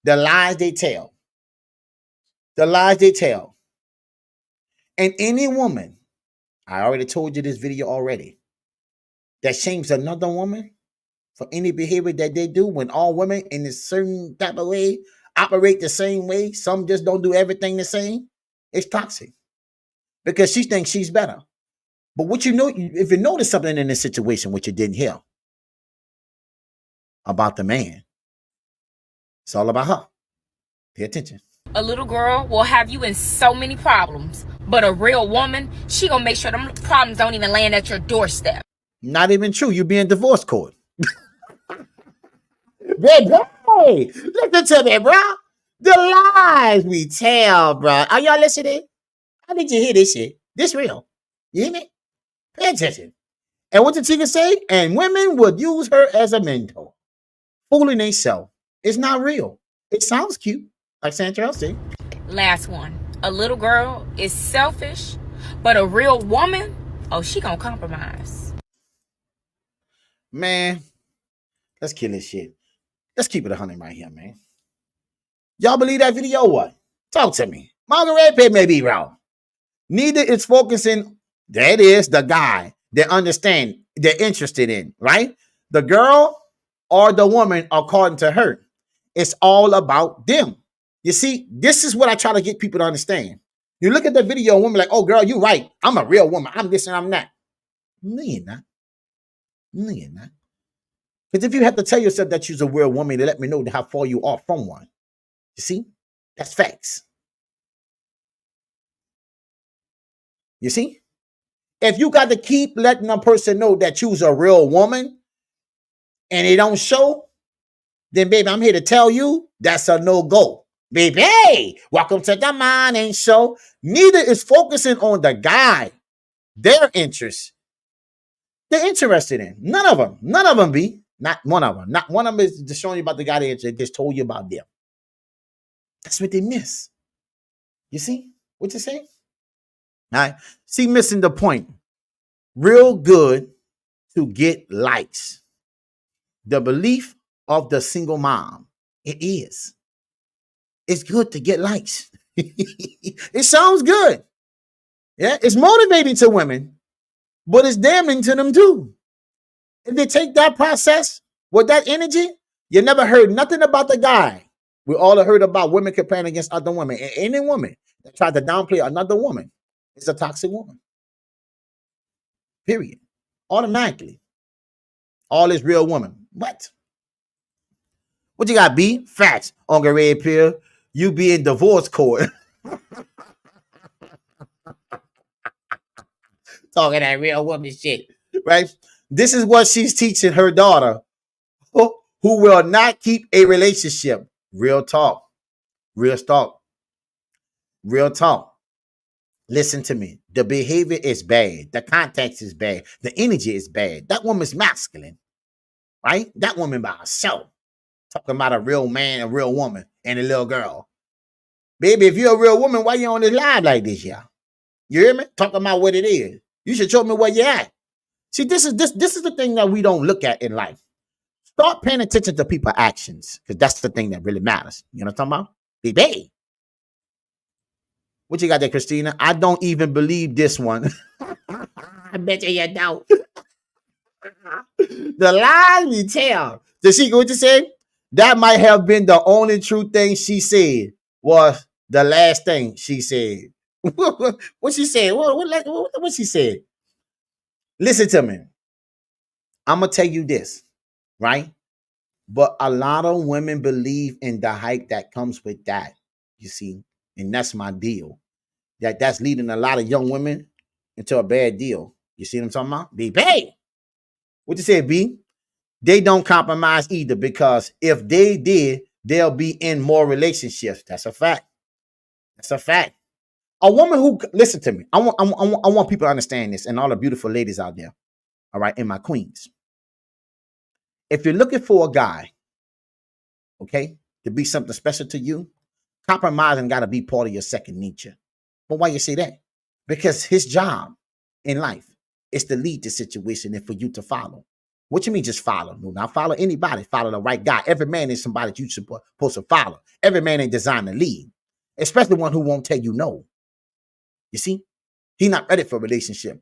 The lies they tell. The lies they tell. And any woman, I already told you this video already, that shames another woman for any behavior that they do, when all women in a certain type of way operate the same way, some just don't do everything the same, it's toxic. Because she thinks she's better. But what you know, if you notice something in this situation which you didn't hear about the man, it's all about her. Pay attention. A little girl will have you in so many problems, but a real woman, she gonna make sure them problems don't even land at your doorstep. Not even true. You be in divorce court. Hey, listen to me, bro. The lies we tell, bro. Are y'all listening? How did you hear this shit? This real. You hear me? Pay attention. And what did Tika say? And women would use her as a mentor. Fooling themselves. It's not real. It sounds cute, like Santrell said. Last one. A little girl is selfish, but a real woman, oh, she gonna compromise. Man, let's kill this shit. Let's keep it 100 right here, man. Y'all believe that video or what? Talk to me. Margaret Pitt may be wrong. Neither is focusing, that is the guy they understand, they're interested in, right? The girl or the woman, according to her. It's all about them. You see, this is what I try to get people to understand. You look at the video, woman like, oh, girl, you're right. I'm a real woman. I'm this and I'm that. No, you're not. No, you're not. Because if you have to tell yourself that you're a real woman, to let me know how far you are from one. You see? That's facts. You see? If you got to keep letting a person know that you's a real woman and it don't show, then baby, I'm here to tell you that's a no-go. Baby, welcome to the morning show. Neither is focusing on the guy, their interests. They're interested in. None of them be. Not one of them. Not one of them is just showing you about the guy they just told you about them. That's what they miss. You see what you say? All right. See, missing the point. Real good to get likes. The belief of the single mom. It is. It's good to get likes. It sounds good. Yeah, it's motivating to women, but it's damning to them too. If they take that process with that energy, you never heard nothing about the guy. We all have heard about women comparing against other women. And any woman that tries to downplay another woman is a toxic woman. Period. Automatically. All is real woman. What? What you got, B? Facts. On the red pill. You be in divorce court. Talking that real woman shit. Right? This is what she's teaching her daughter, who will not keep a relationship. Real talk. Real talk. Real talk. Listen to me. The behavior is bad. The context is bad. The energy is bad. That woman's masculine. Right? That woman by herself. Talking about a real man, a real woman, and a little girl. Baby, if you're a real woman, why you on this live like this, y'all? You hear me? Talking about what it is. You should show me where you're at. See, this is the thing that we don't look at in life. Start paying attention to people's actions, because that's the thing that really matters. You know what I'm talking about? Baby. What you got there, Christina? I don't even believe this one. I bet you don't. The lies we tell. Did she what you say? That might have been the only true thing she said was the last thing she said. What she said? What she said? Listen to me. I'm going to tell you this, right? But a lot of women believe in the hype that comes with that, you see? And that's my deal. That's leading a lot of young women into a bad deal. You see what I'm talking about? B. What you say, B? They don't compromise either, because if they did, they'll be in more relationships. That's a fact. That's a fact. A woman who, listen to me. I want people to understand this, and all the beautiful ladies out there. All right, and my queens. If you're looking for a guy, okay, to be something special to you, compromising got to be part of your second nature. But why you say that? Because his job in life is to lead the situation and for you to follow. What you mean just follow? No, not follow anybody. Follow the right guy. Every man is somebody that you're supposed to follow. Every man ain't designed to lead, especially one who won't tell you no. You see? He's not ready for a relationship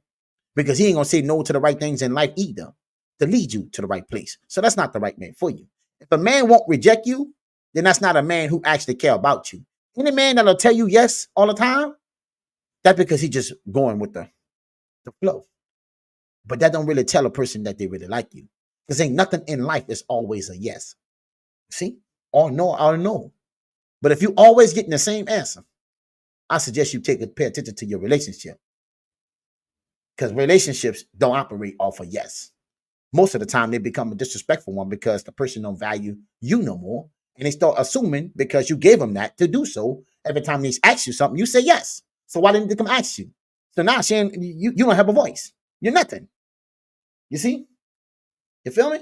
because he ain't going to say no to the right things in life either to lead you to the right place. So that's not the right man for you. If a man won't reject you, then that's not a man who actually care about you. Any man that'll tell you yes all the time, that's because he's just going with the flow. But that don't really tell a person that they really like you. Because ain't nothing in life is always a yes. See? Or no, or no. But if you always getting the same answer, I suggest you pay attention to your relationship. Because relationships don't operate off of yes. Most of the time, they become a disrespectful one because the person don't value you no more. And they start assuming because you gave them that to do so. Every time they ask you something, you say yes. So why didn't they come ask you? So now saying you don't have a voice. You're nothing. You see? You feel me?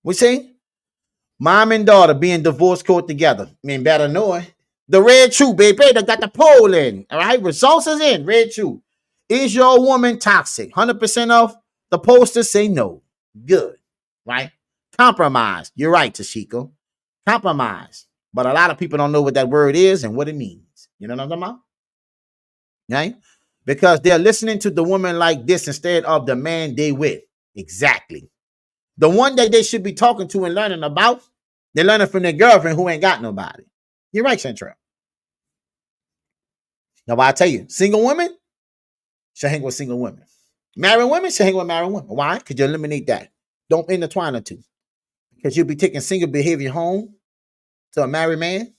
We say mom and daughter being divorce court together. I mean, better know it. The red truth, baby. They got the poll in. All right. Results is in. Red truth. Is your woman toxic? 100% of the posters say no. Good. Right? Compromise. You're right, Tashiko. Compromise. But a lot of people don't know what that word is and what it means. You know what I'm talking about? Right? Because they're listening to the woman like this instead of the man they with. Exactly. The one that they should be talking to and learning about, they're learning from their girlfriend who ain't got nobody. You're right, Central. Now, I tell you, single women should hang with single women. Married women should hang with married women. Why? Because you eliminate that. Don't intertwine the two. Because you'll be taking single behavior home to a married man,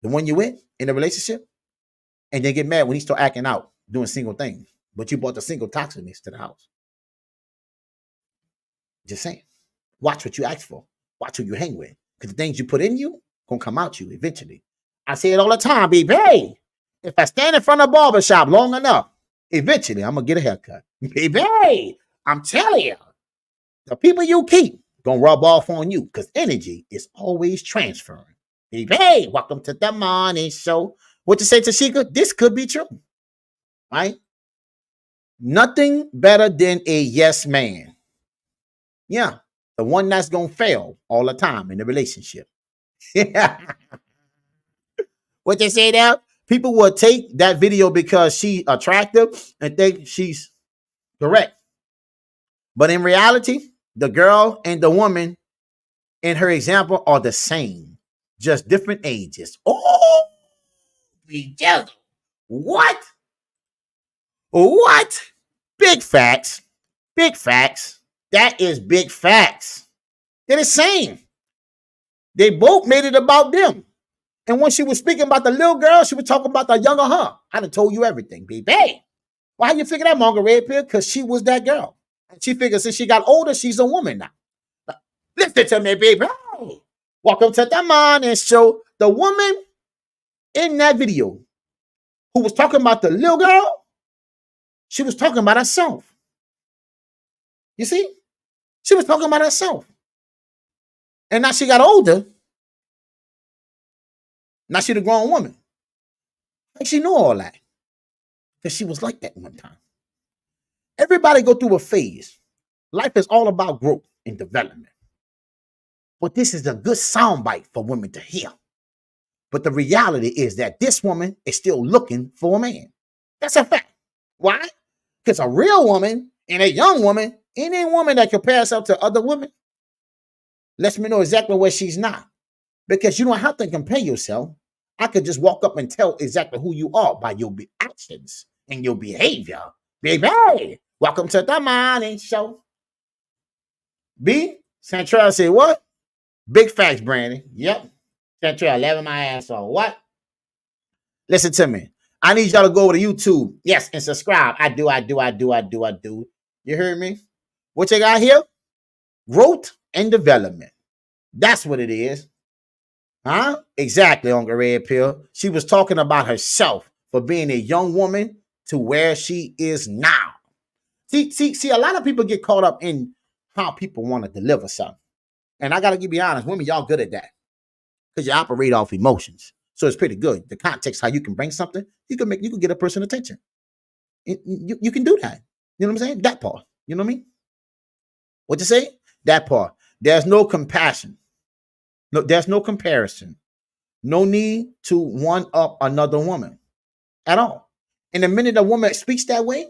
the one you with in a relationship, and then get mad when he start acting out, doing single things. But you brought the single toxicness to the house. Just saying. Watch what you ask for. Watch who you hang with. Because the things you put in you gonna come out you eventually. I say it all the time, baby. Hey, if I stand in front of a barbershop long enough, eventually I'm gonna get a haircut. Baby, hey, I'm telling you, the people you keep gonna rub off on you because energy is always transferring. Baby, hey, welcome to the morning show. What you say, Tashika? This could be true, right? Nothing better than a yes man. Yeah, the one that's gonna fail all the time in the relationship. What they say now? People will take that video because she's attractive and think she's correct. But in reality, the girl and the woman in her example are the same, just different ages. Oh, we just what? What? Big facts. Big facts. That is big facts. They're the same. They both made it about them. And when she was speaking about the little girl, she was talking about the younger her. I done told you everything, baby. Hey, why you figure that, Margaret Red Pill? Because she was that girl. And she figured since she got older, she's a woman now. Listen to me, baby. Hey, welcome to the morning show. The woman in that video who was talking about the little girl, she was talking about herself. You see? She was talking about herself. And now she got older. Now she's a grown woman. And she knew all that. Because she was like that one time. Everybody go through a phase. Life is all about growth and development. But this is a good soundbite for women to hear. But the reality is that this woman is still looking for a man. That's a fact. Why? Because a real woman and a young woman, any woman that compares herself to other women, lets me know exactly where she's not. Because you don't have to compare yourself. I could just walk up and tell exactly who you are by your actions and your behavior. Baby, welcome to the morning show. B, Central say what? Big facts, Brandon. Yep. Central, 11 my ass off. What? Listen to me. I need y'all to go over to YouTube. Yes, and subscribe. I do. You heard me? What you got here? Growth and development. That's what it is. Huh? Exactly, on the Red Pill. She was talking about herself for being a young woman to where she is now. See, a lot of people get caught up in how people want to deliver something. And I got to be honest, women, y'all good at that. Because you operate off emotions. So it's pretty good. The context, how you can bring something, you can get a person attention. You can do that. You know what I'm saying? That part. You know what I mean? What you say? That part. There's no compassion. No, there's no comparison. No need to one up another woman at all. And the minute a woman speaks that way,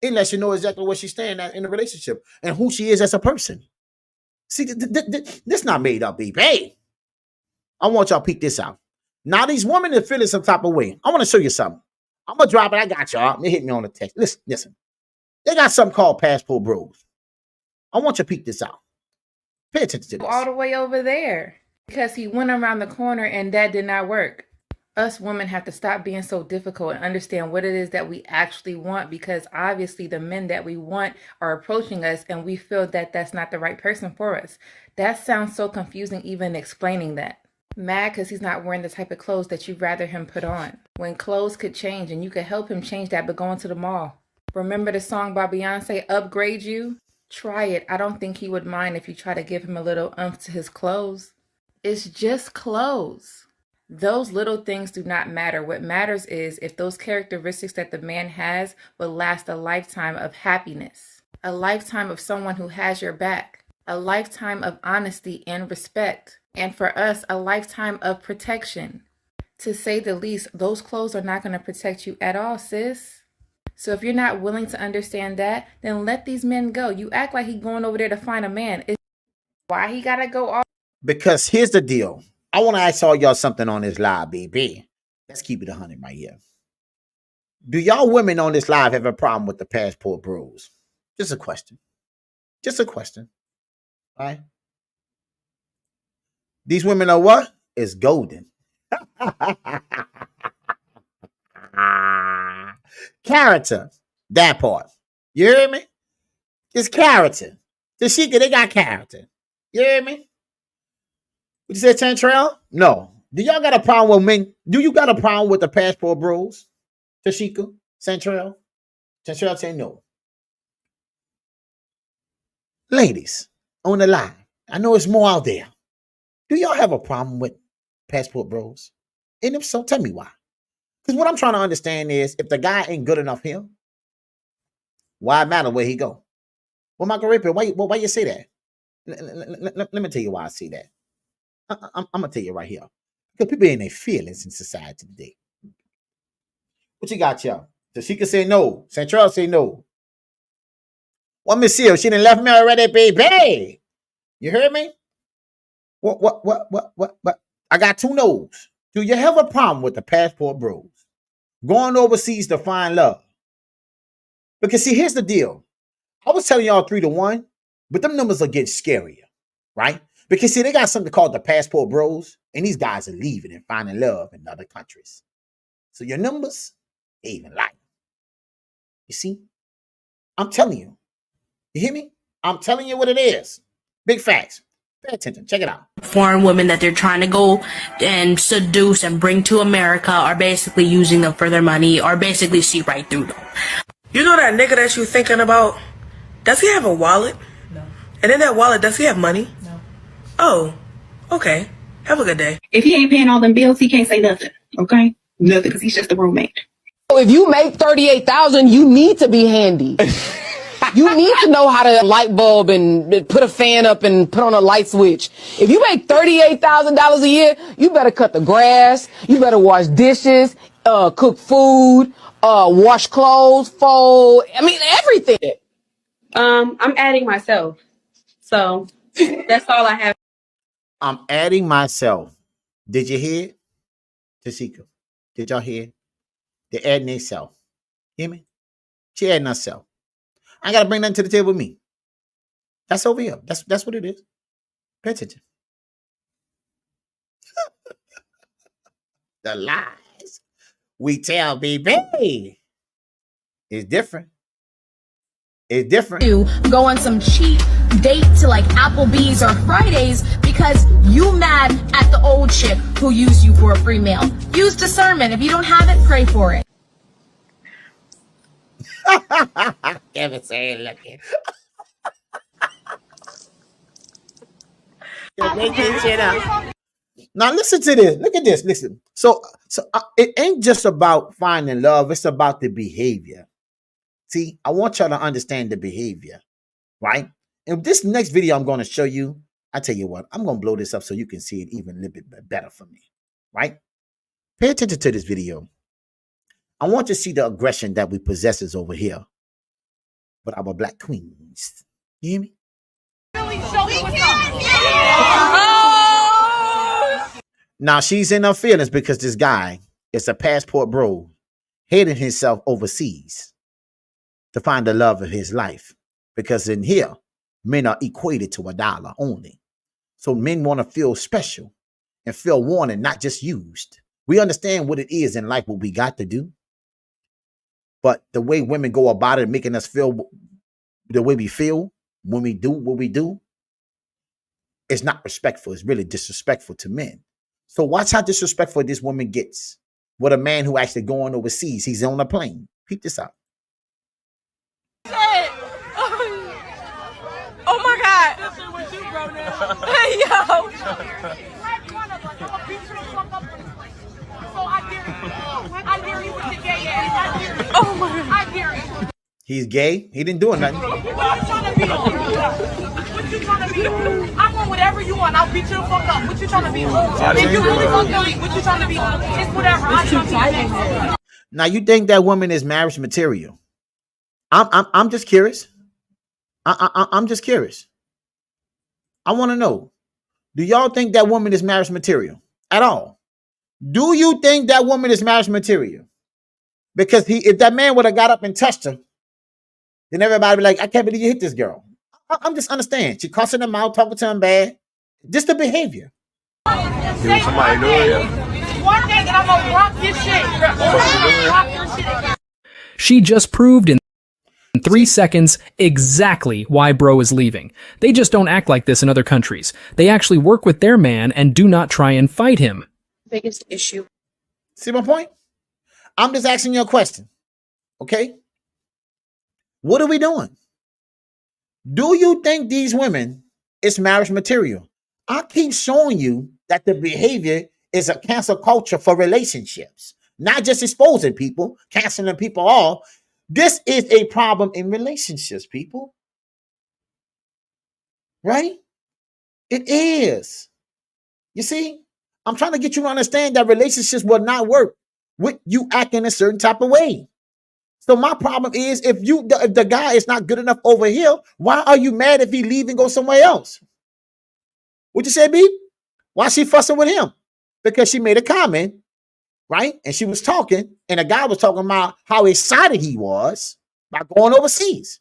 it lets you know exactly where she's standing at in the relationship and who she is as a person. See, this not made up, baby. Hey, I want y'all to peek this out. Now these women are feeling some type of way. I want to show you something. I'm going to drop it. I got y'all. They hit me on the text. Listen. They got something called Passport Bros. I want you to peek this out. Pay attention to this. All the way over there because he went around the corner and that did not work. Us women have to stop being so difficult and understand what it is that we actually want, because obviously the men that we want are approaching us and we feel that that's not the right person for us. That sounds so confusing even explaining that. Mad because he's not wearing the type of clothes that you'd rather him put on. When clothes could change and you could help him change that by going to the mall. Remember the song by Beyonce, Upgrade You? Try it. I don't think he would mind if you try to give him a little oomph to his clothes. It's just clothes. Those little things do not matter. What matters is if those characteristics that the man has will last a lifetime of happiness, a lifetime of someone who has your back, a lifetime of honesty and respect, and for us, a lifetime of protection. To say the least, those clothes are not going to protect you at all, sis. So if you're not willing to understand that, then let these men go. You act like he's going over there to find a man. Why he got to go all? Because here's the deal. I want to ask all y'all something on this live, baby. Let's keep it 100 right here. Do y'all women on this live have a problem with the Passport Bros? Just a question. Just a question. All right. These women are what? It's golden. Character. That part. You hear me? It's character. The Sheikah, they got character. You hear me? What you said, Chantrell? No. Do y'all got a problem with men? Do you got a problem with the passport bros? Tashika, Central? Central say no. Ladies, on the line, I know it's more out there. Do y'all have a problem with passport bros? And if so, tell me why. Because what I'm trying to understand is, if the guy ain't good enough here, why matter where he go? Well, Michael Rapier, why you say that? Let me tell you why I say that. I'm going to tell you right here. Because people ain't their feelings in society today. What you got, y'all? So she can say no. Central say no. Well, Miss Seal, she done left me already, baby. You heard me? What? I got two no's. Do you have a problem with the passport bros going overseas to find love? Because see, here's the deal. I was telling y'all 3-1, but them numbers are getting scarier, right? Because see, they got something called the passport bros, and these guys are leaving and finding love in other countries. So your numbers, they even lie. You see? I'm telling you. You hear me? I'm telling you what it is. Big facts. Pay attention. Check it out. Foreign women that they're trying to go and seduce and bring to America are basically using them for their money, or basically see right through them. You know that nigga that you thinking about? Does he have a wallet? No. And in that wallet, does he have money? No. Oh, okay. Have a good day. If he ain't paying all them bills, he can't say nothing. Okay? Nothing, because he's just a roommate. If you make $38,000, you need to be handy. You need to know how to light bulb and put a fan up and put on a light switch. If you make $38,000 a year, you better cut the grass. You better wash dishes, cook food, wash clothes, fold. I mean, everything. I'm adding myself. So that's all I have. I'm adding myself. Did you hear it? Tashika, did y'all hear? They're adding themselves. Hear me? She adding herself. I ain't got to bring nothing to the table with me. That's over here. That's what it is. Pay attention. The lies we tell, baby, is different. It's different. You go on some cheap date to like Applebee's or Fridays because you mad at the old chick who used you for a free meal. Use discernment. If you don't have it, pray for it. Kevin saying, looking. You're making shit up. Now listen to this. Look at this. Listen. So it ain't just about finding love. It's about the behavior. See, I want y'all to understand the behavior, right? And this next video I'm going to show you, I tell you what, I'm going to blow this up so you can see it even a little bit better for me, right? Pay attention to this video. I want you to see the aggression that we possesses over here with our black queens. You hear me? Now she's in her feelings because this guy is a passport bro hating himself overseas to find the love of his life. Because in here, men are equated to $1 only. So men want to feel special and feel wanted, not just used. We understand what it is in life, what we got to do. But the way women go about it, making us feel the way we feel when we do what we do, it's not respectful. It's really disrespectful to men. So watch how disrespectful this woman gets with a man who actually going overseas. He's on a plane. Peep this out. Oh my God. Hey, yo. Oh my God. He's gay. He didn't do nothing. What you trying to be on? What you trying to be on? I want whatever you want. I'll beat you the fuck up. What you trying to be on? If you really fuck up, what you trying to be on? It's whatever. I'm now you think that woman is marriage material? I'm just curious. I'm just curious. I want to know. Do y'all think that woman is marriage material at all? Do you think that woman is marriage material? Because if that man would have got up and touched her, then everybody be like, I can't believe you hit this girl. I'm just understand. She cussing him out, talking to him bad. Just the behavior. somebody do it. One day and I'm gonna rock your shit. She just proved in 3 seconds exactly why bro is leaving. They just don't act like this in other countries. They actually work with their man and do not try and fight him. biggest issue. See my point? I'm just asking you a question. Okay? What are we doing? Do you think these women is marriage material? I keep showing you that the behavior is a cancel culture for relationships, not just exposing people, canceling people off. This is a problem in relationships, people. Right? It is. You see, I'm trying to get you to understand that relationships will not work with you acting a certain type of way. So my problem is, if the guy is not good enough over here, why are you mad if he leave and go somewhere else? What you say, B? Why she fussing with him? Because she made a comment, right? And she was talking, and the guy was talking about how excited he was by going overseas.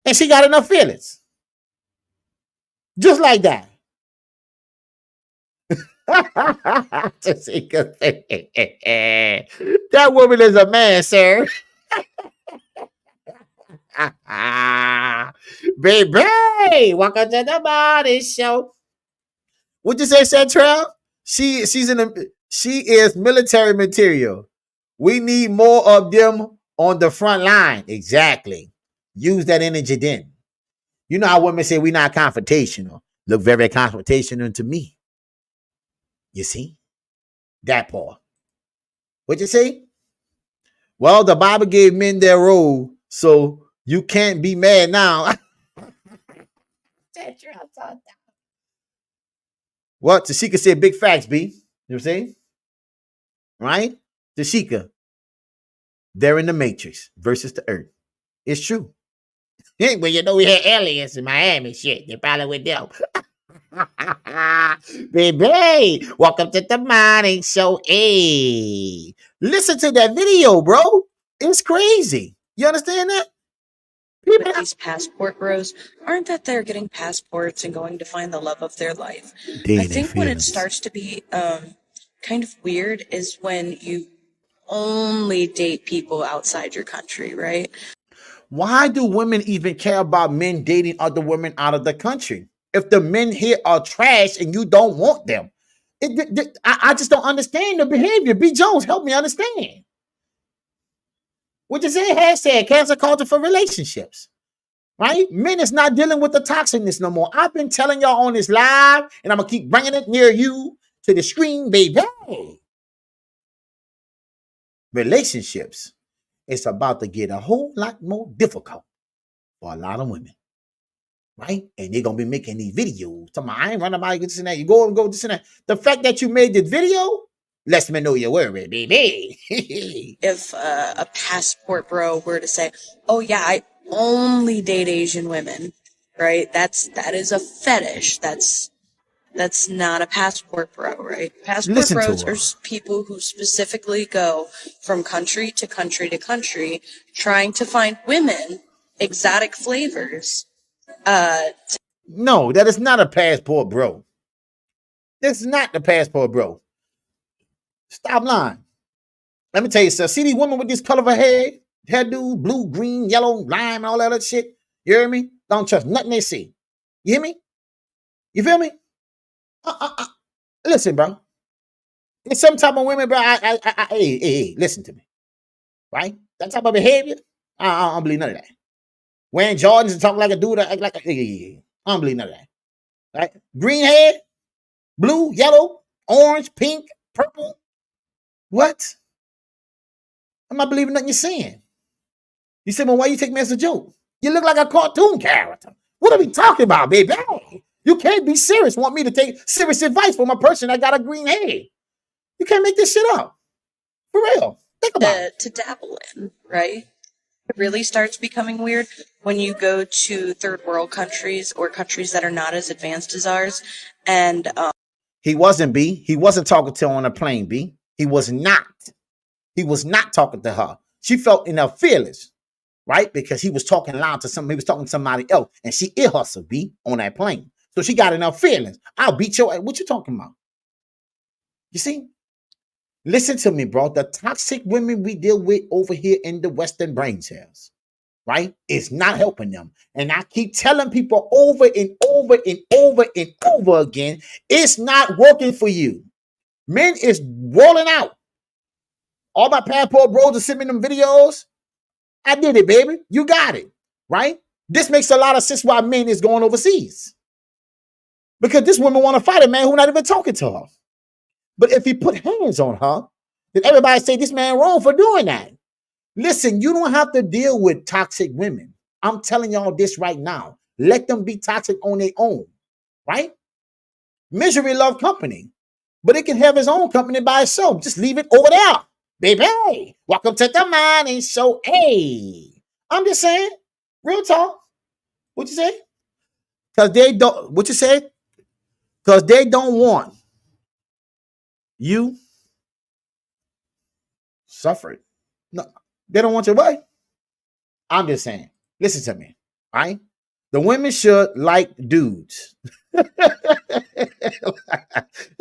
And she got enough feelings. Just like that. That woman is a man, sir. Baby, welcome to the body show. What you say, Chantrell? She is military material. We need more of them on the front line. Exactly. Use that energy then. You know how women say we're not confrontational. Look very confrontational to me. You see? That part. What you say? Well, the Bible gave men their role, so you can't be mad now. What? Tashika said big facts, B. You know what I'm saying? Right? Tashika. They're in the Matrix versus the Earth. It's true. Well, you know we had aliens in Miami. Shit, they probably with them. Baby, welcome to the morning show. Hey, listen to that video, bro. It's crazy. You understand that? People, these passport bros aren't that they're getting passports and going to find the love of their life. I think when it starts to be kind of weird is when you only date people outside your country, right? Why do women even care about men dating other women out of the country? If the men here are trash and you don't want them, I just don't understand the behavior. B. Jones, help me understand. What you say? Hashtag cancel culture for relationships. Right? Men is not dealing with the toxicness no more. I've been telling y'all on this live, and I'm going to keep bringing it near you to the screen, baby. Relationships, it's about to get a whole lot more difficult for a lot of women. Right? And they're going to be making these videos. Tell me, I ain't running by this and that. You go and go this and that. The fact that you made this video lets me know you're worried, baby. If a passport bro were to say, oh yeah, I only date Asian women, right? That is a fetish. That's not a passport bro, right? Passport bros are people who specifically go from country to country to country trying to find women, exotic flavors. No, that is not a passport bro. That's not the passport bro. Stop lying. Let me tell you something. See these women with this color of hair, hairdo, blue, green, yellow, lime, and all that other shit? You hear me? Don't trust nothing they see. You hear me? You feel me? Listen, bro. It's some type of women, bro. Hey, listen to me. Right? That type of behavior, I don't believe none of that. Wearing Jordans and talking like a dude, act like I don't believe none of that. Right? Green hair, blue, yellow, orange, pink, purple. What? I'm not believing nothing you're saying. You said, well, why you take me as a joke? You look like a cartoon character. What are we talking about, baby? You can't be serious. Want me to take serious advice from a person that got a green hair? You can't make this shit up. For real. Think about it. To dabble in, right? It really starts becoming weird when you go to third world countries or countries that are not as advanced as ours. And he wasn't, B. He wasn't talking to her on a plane, B. He was not. He was not talking to her. She felt in her feelings, right? Because he was talking loud to somebody. He was talking to somebody else. And she ear hustled, B, on that plane. So she got in her feelings. I'll beat your ass. What you talking about? You see? Listen to me, bro. The toxic women we deal with over here in the Western brain cells, right? It's not helping them. And I keep telling people over and over and over and over again, it's not working for you. Men is rolling out. All my passport bros are sending them videos. I did it, baby. You got it, right? This makes a lot of sense why men is going overseas. Because this woman want to fight a man who not even talking to her. But if he put hands on her, then everybody say this man wrong for doing that. Listen, you don't have to deal with toxic women. I'm telling y'all this right now. Let them be toxic on their own, right? Misery love company, but it can have its own company by itself. Just leave it over there, baby. Welcome to the morning show. Hey, I'm just saying, real talk. What you say? Because they don't. What you say? Because they don't want you suffering. No, they don't want your way. I'm just saying. Listen to me, right? The women should like dudes. They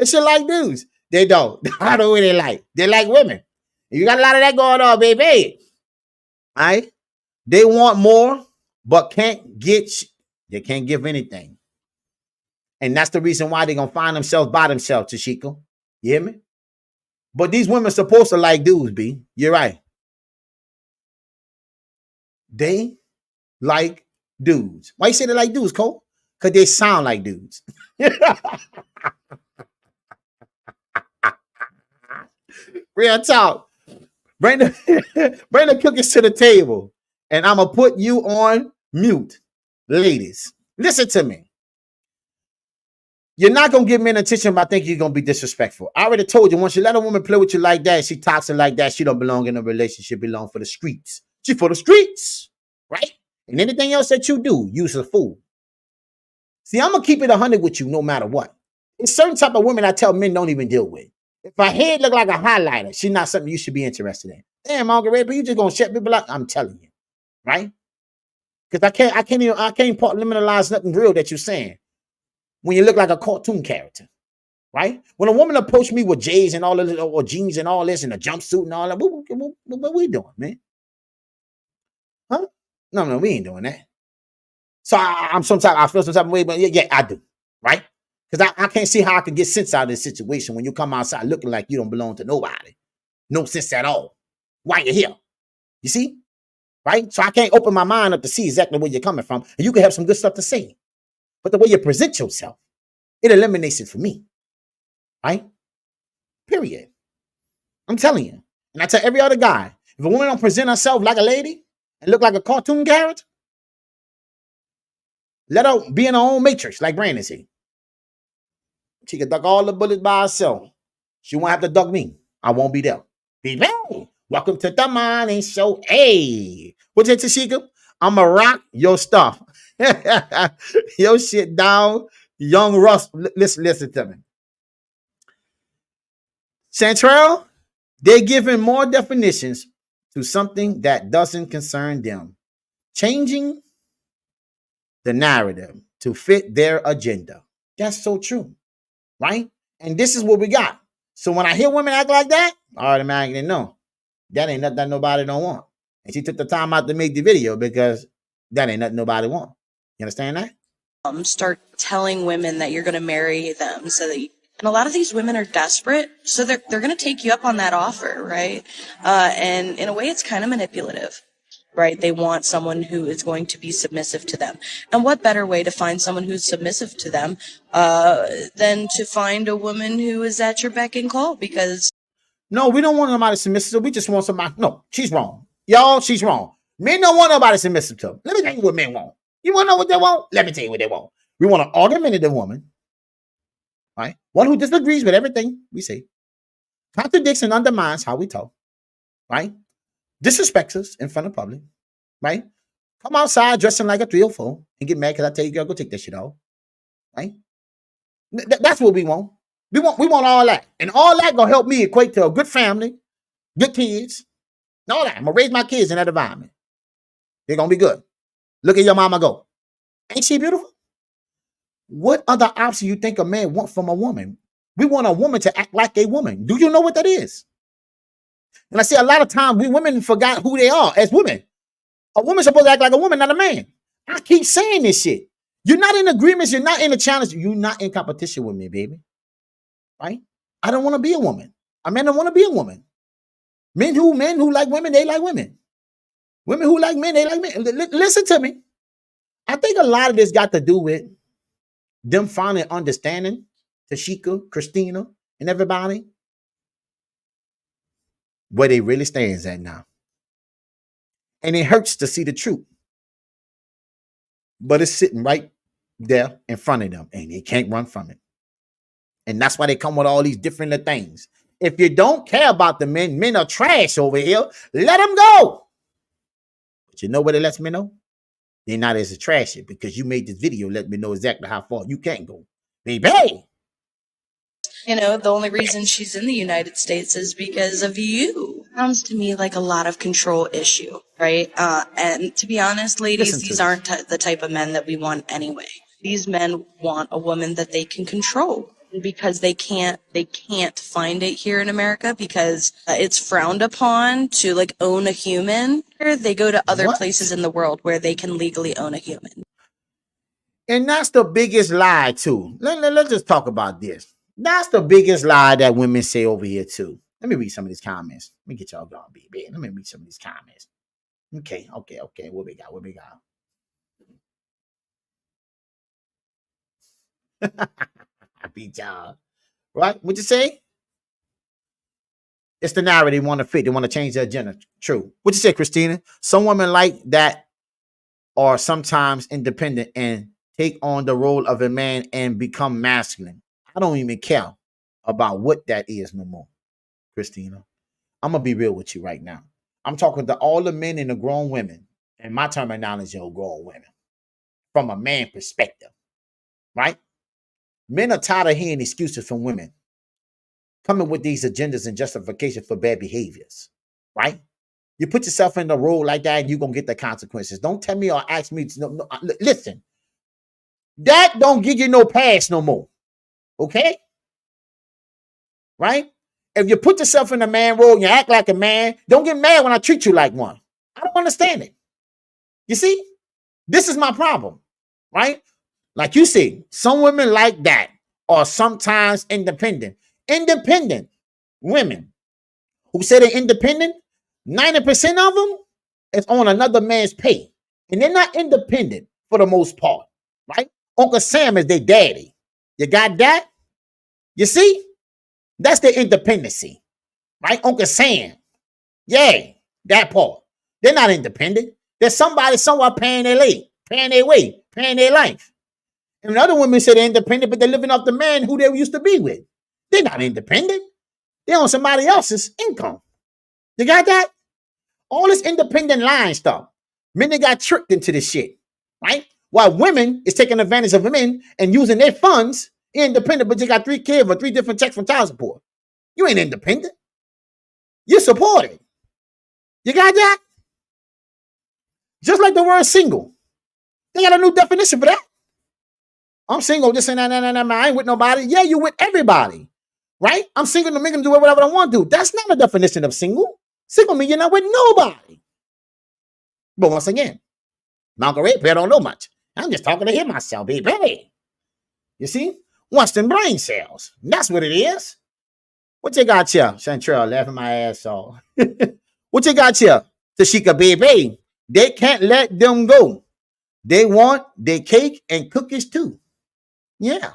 should like dudes. They don't. I don't know what they like. They like women. You got a lot of that going on, baby. All right? They want more, but can't get. They can't give anything. And that's the reason why they're going to find themselves by themselves, Tashika. You hear me? But these women are supposed to like dudes, B. You're right. They like dudes. Why you say they like dudes, Cole? Because they sound like dudes. Real talk. Bring the cookies to the table. And I'm going to put you on mute. Ladies, listen to me. You're not going to give men attention by thinking you're going to be disrespectful. I already told you, once you let a woman play with you like that, she toxic like that, she don't belong in a relationship, belong for the streets. She for the streets, right? And anything else that you do, use a fool. See, I'm going to keep it 100 with you no matter what. It's certain type of women I tell men don't even deal with. If her head look like a highlighter, she's not something you should be interested in. Damn, Margaret, but you just going to shut people up? I'm telling you, right? Because I can't compartmentalize nothing real that you're saying. When you look like a cartoon character, right? When a woman approached me with J's and all this, or jeans and all this, and a jumpsuit and all that, what we doing, man? Huh? No, we ain't doing that. So I feel some type of way, but yeah, I do, right? Because I can't see how I can get sense out of this situation when you come outside looking like you don't belong to nobody. No sense at all. Why you here? You see? Right? So I can't open my mind up to see exactly where you're coming from, and you can have some good stuff to say. But the way you present yourself, it eliminates it for me. Right? Period. I'm telling you. And I tell every other guy, if a woman don't present herself like a lady and look like a cartoon character, let her be in her own matrix, like Brandon said. She can duck all the bullets by herself. She won't have to duck me. I won't be there. Baby, welcome to the morning show. Hey, what's it, Tashika? I'ma rock your stuff. Your shit down, young Russ. Listen to me. Chantrell, they're giving more definitions to something that doesn't concern them, changing the narrative to fit their agenda. That's so true, right? And this is what we got. So when I hear women act like that, I automatically know that ain't nothing that nobody don't want. And she took the time out to make the video because that ain't nothing nobody want. You understand that? Start telling women that you're going to marry them so that and a lot of these women are desperate, so they're going to take you up on that offer, right? And in a way, it's kind of manipulative, right? They want someone who is going to be submissive to them. And what better way to find someone who's submissive to them than to find a woman who is at your beck and call? Because no, we don't want nobody submissive. We just want somebody. No, she's wrong. Y'all, she's wrong. Men don't want nobody submissive to them. Let me tell you what men want. You want to know what they want? Let me tell you what they want. We want an argumentative woman, right? One who disagrees with everything we say, contradicts and undermines how we talk, right? Disrespects us in front of public, right? Come outside dressing like a 304 and get mad because I tell you, girl, go take that shit off, right? That's what we want. We want all that. And all that gonna help me equate to a good family, good kids, and all that. I'm gonna raise my kids in that environment. They're gonna be good. Look at your mama go. Ain't she beautiful? What other option you think a man want from a woman? We want a woman to act like a woman. Do you know what that is? And I see a lot of times we women forgot who they are as women. A woman's supposed to act like a woman, not a man. I keep saying this shit. You're not in agreements. You're not in a challenge. You're not in competition with me, baby. Right? I don't want to be a woman. A man don't want to be a woman. Men who like women, they like women. Women who like men, they like men. Listen to me. I think a lot of this got to do with them finally understanding Tashika, Christina, and everybody where they really stands at now. And it hurts to see the truth. But it's sitting right there in front of them, and they can't run from it. And that's why they come with all these different things. If you don't care about the men are trash over here, let them go. But you know what it lets me know? They're not as trashy because you made this video let me know exactly how far you can go. Baby! You know, the only reason she's in the United States is because of you. Sounds to me like a lot of control issue, right? And to be honest, ladies, these aren't the type of men that we want anyway. These men want a woman that they can control. Because they can't find it here in America because it's frowned upon to like own a human. They go to other places in the world where they can legally own a human. And that's the biggest lie too. Let's just talk about this. That's the biggest lie that women say over here too. Let me read some of these comments. Let me get y'all going, baby. Let me read some of these comments. Okay. What we got? I beat y'all. Right? What you say? It's the narrative they want to fit. They want to change their agenda. True. What you say, Christina? Some women like that are sometimes independent and take on the role of a man and become masculine. I don't even care about what that is no more, Christina. I'm going to be real with you right now. I'm talking to all the men and the grown women, and my terminology of grown women, from a man perspective, right? Men are tired of hearing excuses from women coming with these agendas and justification for bad behaviors, right? You put yourself in a role like that and you're going to get the consequences. Don't tell me or ask me. Listen, that don't give you no pass no more, okay? Right? If you put yourself in a man role and you act like a man, don't get mad when I treat you like one. I don't understand it. You see? This is my problem, right? Like you see, some women like that are sometimes independent. Independent women who say they're independent, 90% of them is on another man's pay. And they're not independent for the most part, right? Uncle Sam is their daddy. You got that? You see? That's their independency, right? Uncle Sam. Yeah, that part. They're not independent. There's somebody somewhere paying their way, paying their life. And other women say they're independent, but they're living off the man who they used to be with. They're not independent. They're on somebody else's income. You got that? All this independent lying stuff. Men, they got tricked into this shit, right? While women is taking advantage of men and using their funds, independent, but you got 3 kids or 3 different checks from child support. You ain't independent. You're supported. You got that? Just like the word single. They got a new definition for that. I'm single, this and that, I ain't with nobody. Yeah, you with everybody, right? I'm single to make them do whatever I want to do. That's not a definition of single. Single means you're not with nobody. But once again, Malcolm Red Pill don't know much. I'm just talking to him myself, baby. You see? Winston brain cells. That's what it is. What you got here? Chantrell laughing my ass off. What you got here? Tashika, baby. They can't let them go. They want their cake and cookies too. Yeah.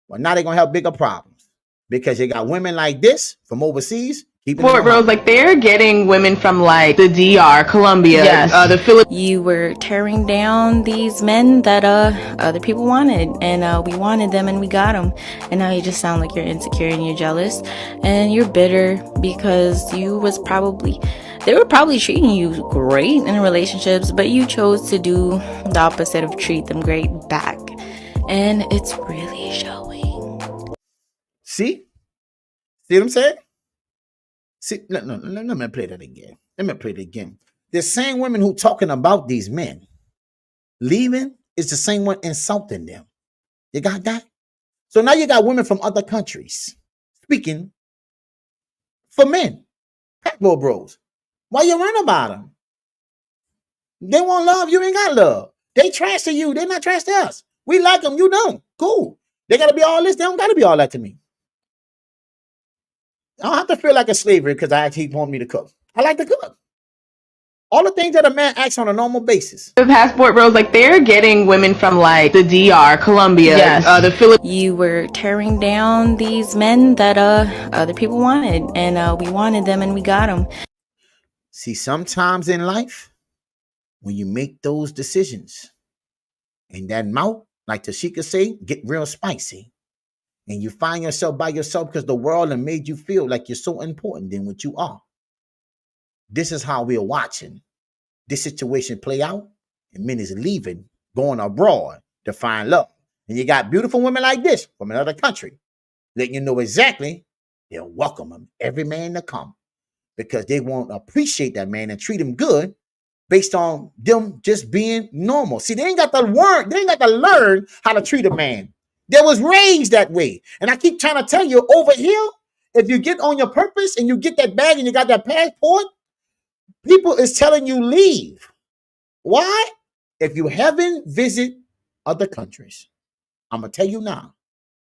Well, now they're going to have bigger problems because you got women like this from overseas. Sport Bros, like they're getting women from like the DR, Colombia, the Philippines. You were tearing down these men that other people wanted, and we wanted them and we got them. And now you just sound like you're insecure and you're jealous and you're bitter because they were probably treating you great in relationships, but you chose to do the opposite of treat them great back. And it's really showing. See what I'm saying? See, let me play that again. Let me play it again. The same women who talking about these men leaving is the same one insulting them. You got that? So now you got women from other countries speaking for men. Packbo Bros. Why you run about them? They want love. You ain't got love. They trash to you. They not trash to us. We like them. You don't. Cool. They got to be all this. They don't got to be all that to me. I don't have to feel like a slavery because he want me to cook. I like to cook. All the things that a man acts on a normal basis. The passport bros, like they're getting women from like the DR, Colombia, the Philippines. You were tearing down these men that other people wanted, and we wanted them and we got them. See, sometimes in life, when you make those decisions, and that mouth, like Tashika say, get real spicy, and you find yourself by yourself because the world has made you feel like you're so important than what you are. This is how we're watching this situation play out, and men is leaving, going abroad to find love. And you got beautiful women like this from another country, letting you know exactly they'll welcome them, every man to come, because they won't appreciate that man and treat him good based on them just being normal. See, they ain't got to learn how to treat a man. They was raised that way. And I keep trying to tell you, over here, if you get on your purpose and you get that bag and you got that passport, people is telling you leave. Why? If you haven't visited other countries, I'm going to tell you now,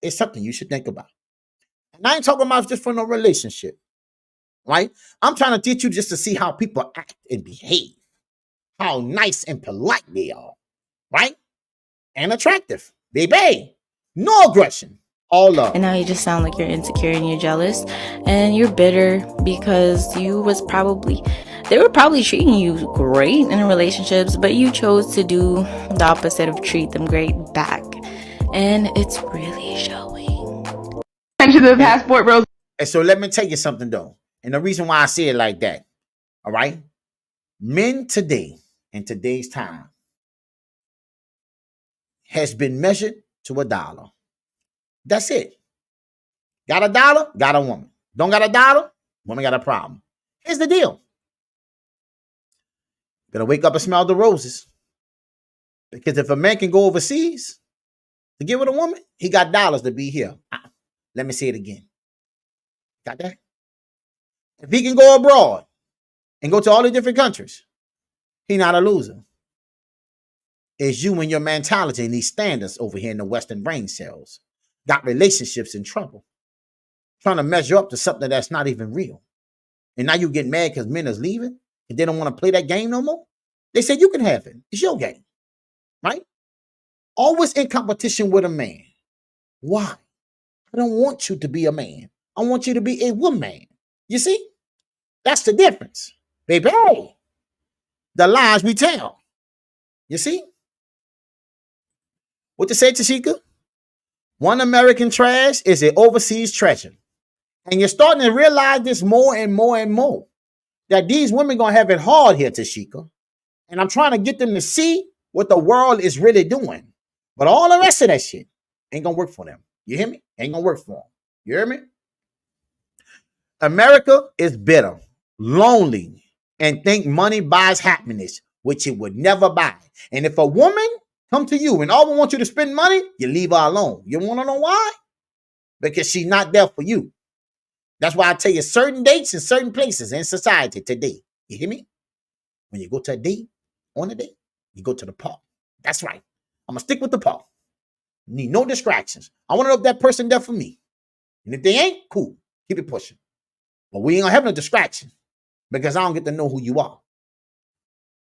it's something you should think about. And I ain't talking about just for no relationship, right? I'm trying to teach you just to see how people act and behave, how nice and polite they are, right? And attractive. Baby, no aggression. All love. And now you just sound like you're insecure and you're jealous and you're bitter because they were probably treating you great in relationships, but you chose to do the opposite of treat them great back. And it's really showing. Attention to the passport bros. And so let me tell you something though. And the reason why I say it like that, all right? Men today, in today's time, has been measured to $1. That's it. Got $1, got a woman. Don't got $1, woman got a problem. Here's the deal. Better wake up and smell the roses. Because if a man can go overseas to get with a woman, he got dollars to be here. Let me say it again. Got that? If he can go abroad and go to all the different countries, he not a loser. It's you and your mentality and these standards over here in the Western brain cells. Got relationships in trouble. Trying to measure up to something that's not even real. And now you get mad because men is leaving and they don't want to play that game no more. They said you can have it. It's your game. Right? Always in competition with a man. Why? I don't want you to be a man. I want you to be a woman. You see? That's the difference. Baby, the lies we tell. You see? What you say, Tashika? One American trash is an overseas treasure. And you're starting to realize this more and more and more. That these women going to have it hard here, Tashika. And I'm trying to get them to see what the world is really doing. But all the rest of that shit ain't going to work for them. You hear me? Ain't going to work for them. You hear me? America is bitter, lonely, and think money buys happiness, which it would never buy. And if a woman come to you and all want you to spend money, you leave her alone. You want to know why? Because she's not there for you. That's why I tell you certain dates and certain places in society today. You hear me? When you go to a date, on a date, you go to the park. That's right. I'm going to stick with the park. Need no distractions. I want to know if that person there for me. And if they ain't, cool. Keep it pushing. But we ain't going to have no distraction because I don't get to know who you are.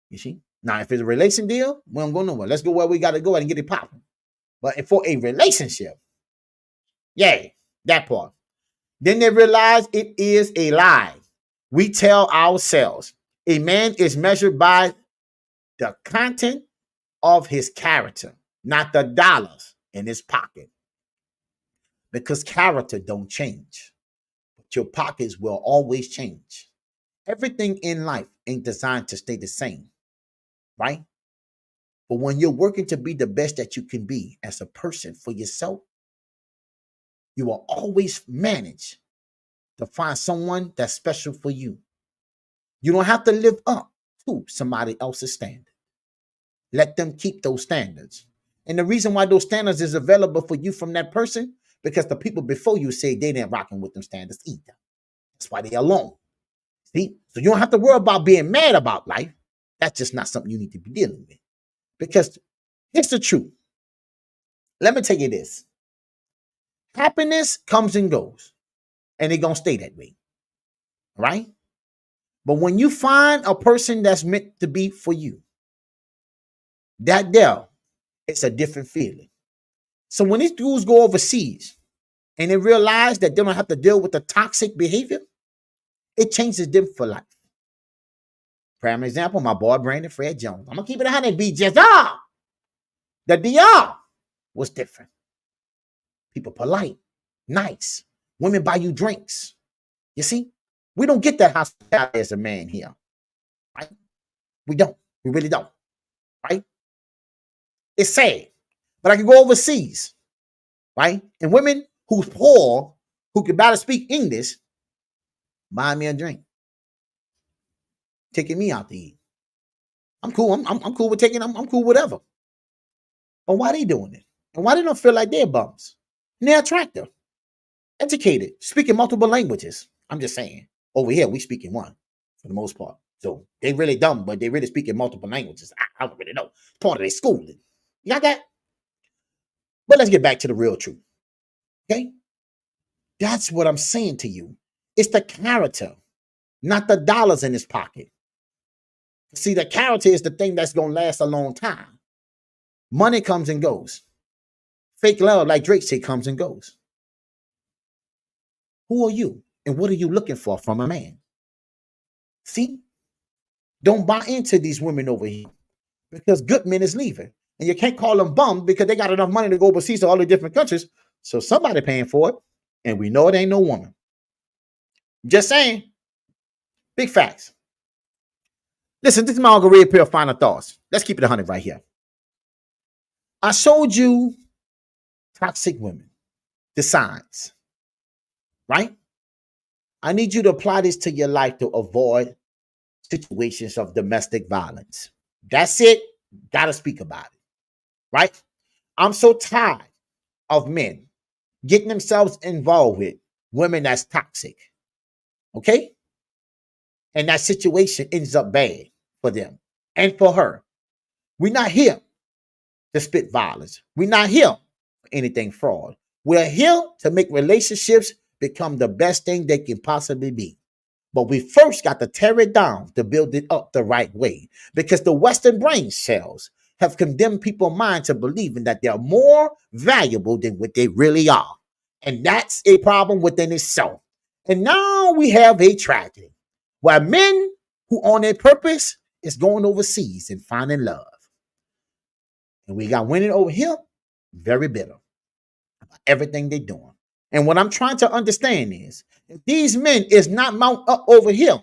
You see? Now, if it's a relation deal, we don't go nowhere. Let's go where we got to go and get it popping. But for a relationship, yeah, that part. Then they realize it is a lie. We tell ourselves a man is measured by the content of his character, not the dollars in his pocket. Because character don't change. But your pockets will always change. Everything in life ain't designed to stay the same. Right? But when you're working to be the best that you can be as a person for yourself, you will always manage to find someone that's special for you. You don't have to live up to somebody else's standard. Let them keep those standards. And the reason why those standards is available for you from that person, because the people before you say they didn't rocking with them standards either. That's why they're alone. See? So you don't have to worry about being mad about life. That's just not something you need to be dealing with. Because here's the truth. Let me tell you this. Happiness comes and goes. and they're going to stay that way. Right? But when you find a person that's meant to be for you, that there, it's a different feeling. So when these dudes go overseas and they realize that they don't have to deal with the toxic behavior, it changes them for life. Prime example, my boy Brandon Fred Jones. I'm going to keep it 100 BJs. The DR was different. People polite, nice. Women buy you drinks. You see? We don't get that hospitality as a man here. Right? We don't. We really don't. Right? It's sad. But I can go overseas. Right? And women who's poor, who can barely speak English, buy me a drink. Taking me out to eat. I'm cool. I'm cool with taking them. I'm cool with whatever. But why they doing it? And why they don't feel like they're bums? And they're attractive, educated, speaking multiple languages. I'm just saying. Over here, we speak in one for the most part. So they really dumb, but they really speak in multiple languages. I don't really know. It's part of their schooling. You got that? But let's get back to the real truth. Okay? That's what I'm saying to you. It's the character, not the dollars in his pocket. See, the character is the thing that's going to last a long time. Money comes and goes. Fake love, like Drake said, comes and goes. Who are you? And what are you looking for from a man? See? Don't buy into these women over here. Because good men is leaving. And you can't call them bums because they got enough money to go overseas to all the different countries. So somebody paying for it. And we know it ain't no woman. Just saying. Big facts. Listen, this is my Uncle Red Pill final thoughts. Let's keep it 100 right here. I showed you toxic women, the signs, right? I need you to apply this to your life to avoid situations of domestic violence. That's it. Gotta speak about it, right? I'm so tired of men getting themselves involved with women that's toxic, okay? And that situation ends up bad for them and for her. We're not here to spit violence. We're not here for anything fraud. We're here to make relationships become the best thing they can possibly be. But we first got to tear it down to build it up the right way. Because the Western brain cells have condemned people's mind to believing that they're more valuable than what they really are. And that's a problem within itself. And now we have a tragedy where men who on their purpose is going overseas and finding love. And we got women over here very bitter about everything they're doing. And what I'm trying to understand is, if these men is not mount up over here,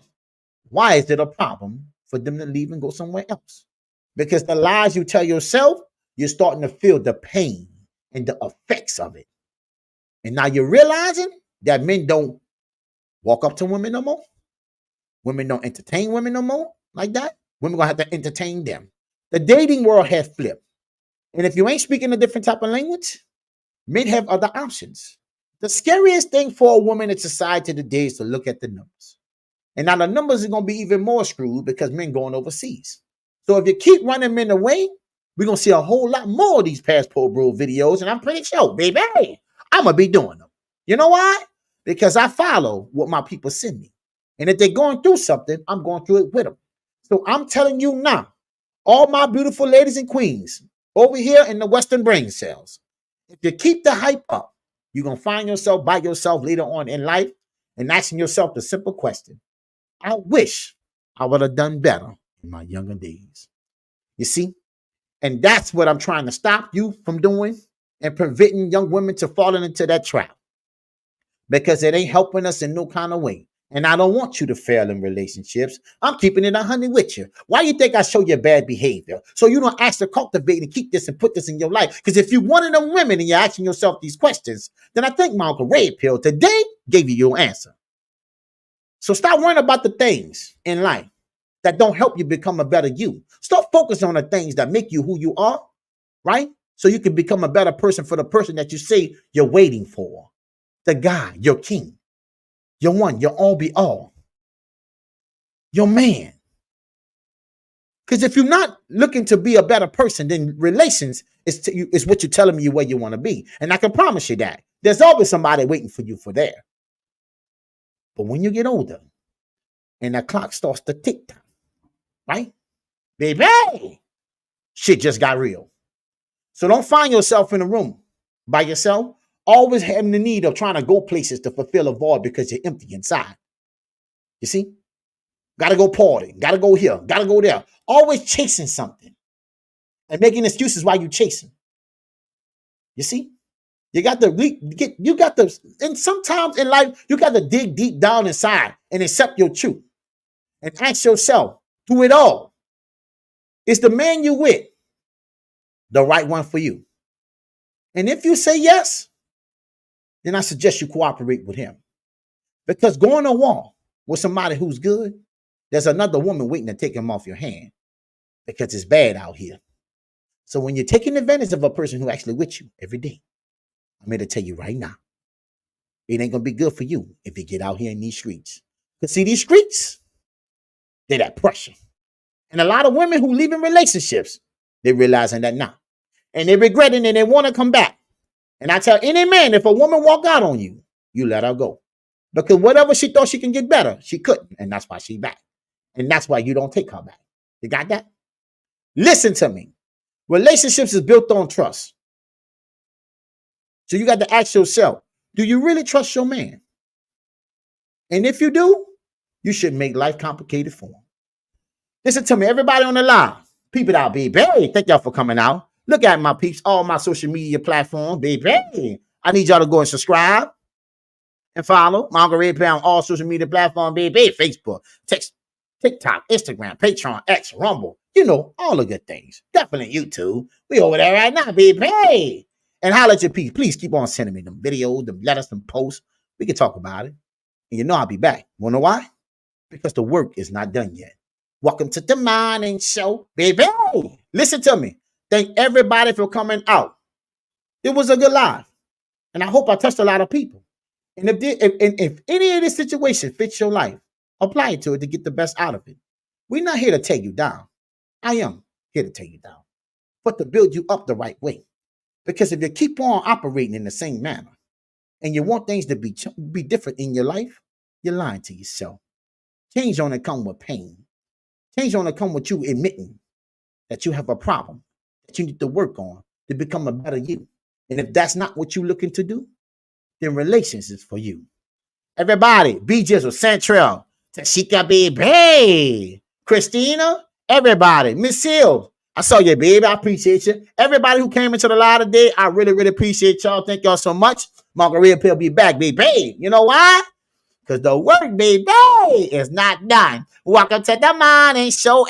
why is it a problem for them to leave and go somewhere else? Because the lies you tell yourself, you're starting to feel the pain and the effects of it. And now you're realizing that men don't walk up to women no more. Women don't entertain women no more like that. Women gonna have to entertain them. The dating world has flipped. And if you ain't speaking a different type of language, men have other options. The scariest thing for a woman in society today is to look at the numbers. And now the numbers are going to be even more screwed because men going overseas. So if you keep running men away, we're going to see a whole lot more of these Passport Bro videos. And I'm pretty sure, baby, I'm going to be doing them. You know why? Because I follow what my people send me. And if they're going through something, I'm going through it with them. So I'm telling you now, all my beautiful ladies and queens over here in the Western brain cells, if you keep the hype up, you're going to find yourself by yourself later on in life and asking yourself the simple question. I wish I would have done better in my younger days. You see? And that's what I'm trying to stop you from doing and preventing young women to falling into that trap. Because it ain't helping us in no kind of way. And I don't want you to fail in relationships. I'm keeping it 100 with you. Why you think I show you bad behavior? So you don't ask to cultivate and keep this and put this in your life. Because if you're one of them women and you're asking yourself these questions, then I think my Uncle Red Pill today gave you your answer. So stop worrying about the things in life that don't help you become a better you. Stop focusing on the things that make you who you are, right? So you can become a better person for the person that you say you're waiting for. The guy, your king. Your one, your all be all. Your man. Because if you're not looking to be a better person, then relations is what you're telling me where you want to be. And I can promise you that. There's always somebody waiting for you for there. But when you get older and that clock starts to tick tock, right? Baby, shit just got real. So don't find yourself in a room by yourself, always having the need of trying to go places to fulfill a void because you're empty inside. You see? Gotta go party, gotta go here, gotta go there. Always chasing something and making excuses while you're chasing. You see? You got to, and sometimes in life, you got to dig deep down inside and accept your truth and ask yourself through it all, is the man you with the right one for you? And if you say yes, then I suggest you cooperate with him. Because going to war with somebody who's good, there's another woman waiting to take him off your hand because it's bad out here. So when you're taking advantage of a person who actually with you every day, I'm here to tell you right now, it ain't going to be good for you if you get out here in these streets. Because see, these streets, they're that pressure. And a lot of women who leave in relationships, they're realizing that now. And they're regretting and they want to come back. And I tell any man, if a woman walk out on you, you let her go. Because whatever she thought she can get better, she couldn't. And that's why she back. And that's why you don't take her back. You got that? Listen to me. Relationships is built on trust. So you got to ask yourself, do you really trust your man? And if you do, you should make life complicated for him. Listen to me, everybody on the line. Peep it out, baby. Hey, thank y'all for coming out. Look at my peeps, all my social media platforms, baby. I need y'all to go and subscribe and follow Mongo Red Pill on all social media platforms, baby. Facebook, TikTok, Instagram, Patreon, X, Rumble. You know, all the good things. Definitely YouTube. We over there right now, baby. And holla at your peeps. Please keep on sending me them videos, them letters, them posts. We can talk about it. And you know I'll be back. Wanna know why? Because the work is not done yet. Welcome to the morning show, baby. Listen to me. Thank everybody for coming out. It was a good live. And I hope I touched a lot of people. And if any of this situation fits your life, apply it to it to get the best out of it. We're not here to take you down. I am here to take you down. But to build you up the right way. Because if you keep on operating in the same manner and you want things to be different in your life, you're lying to yourself. Change only come with pain. Change only come with you admitting that you have a problem that you need to work on to become a better you. And if that's not what you're looking to do, then relations is for you. Everybody, B Jizzle, Central, Tashika, baby, Christina, everybody, Miss Hill. I saw you, baby. I appreciate you. Everybody who came into the live today, I really, really appreciate y'all. Thank y'all so much. Mongo Red Pill be back, baby. You know why? Because the work, baby, is not done. Welcome to the morning show.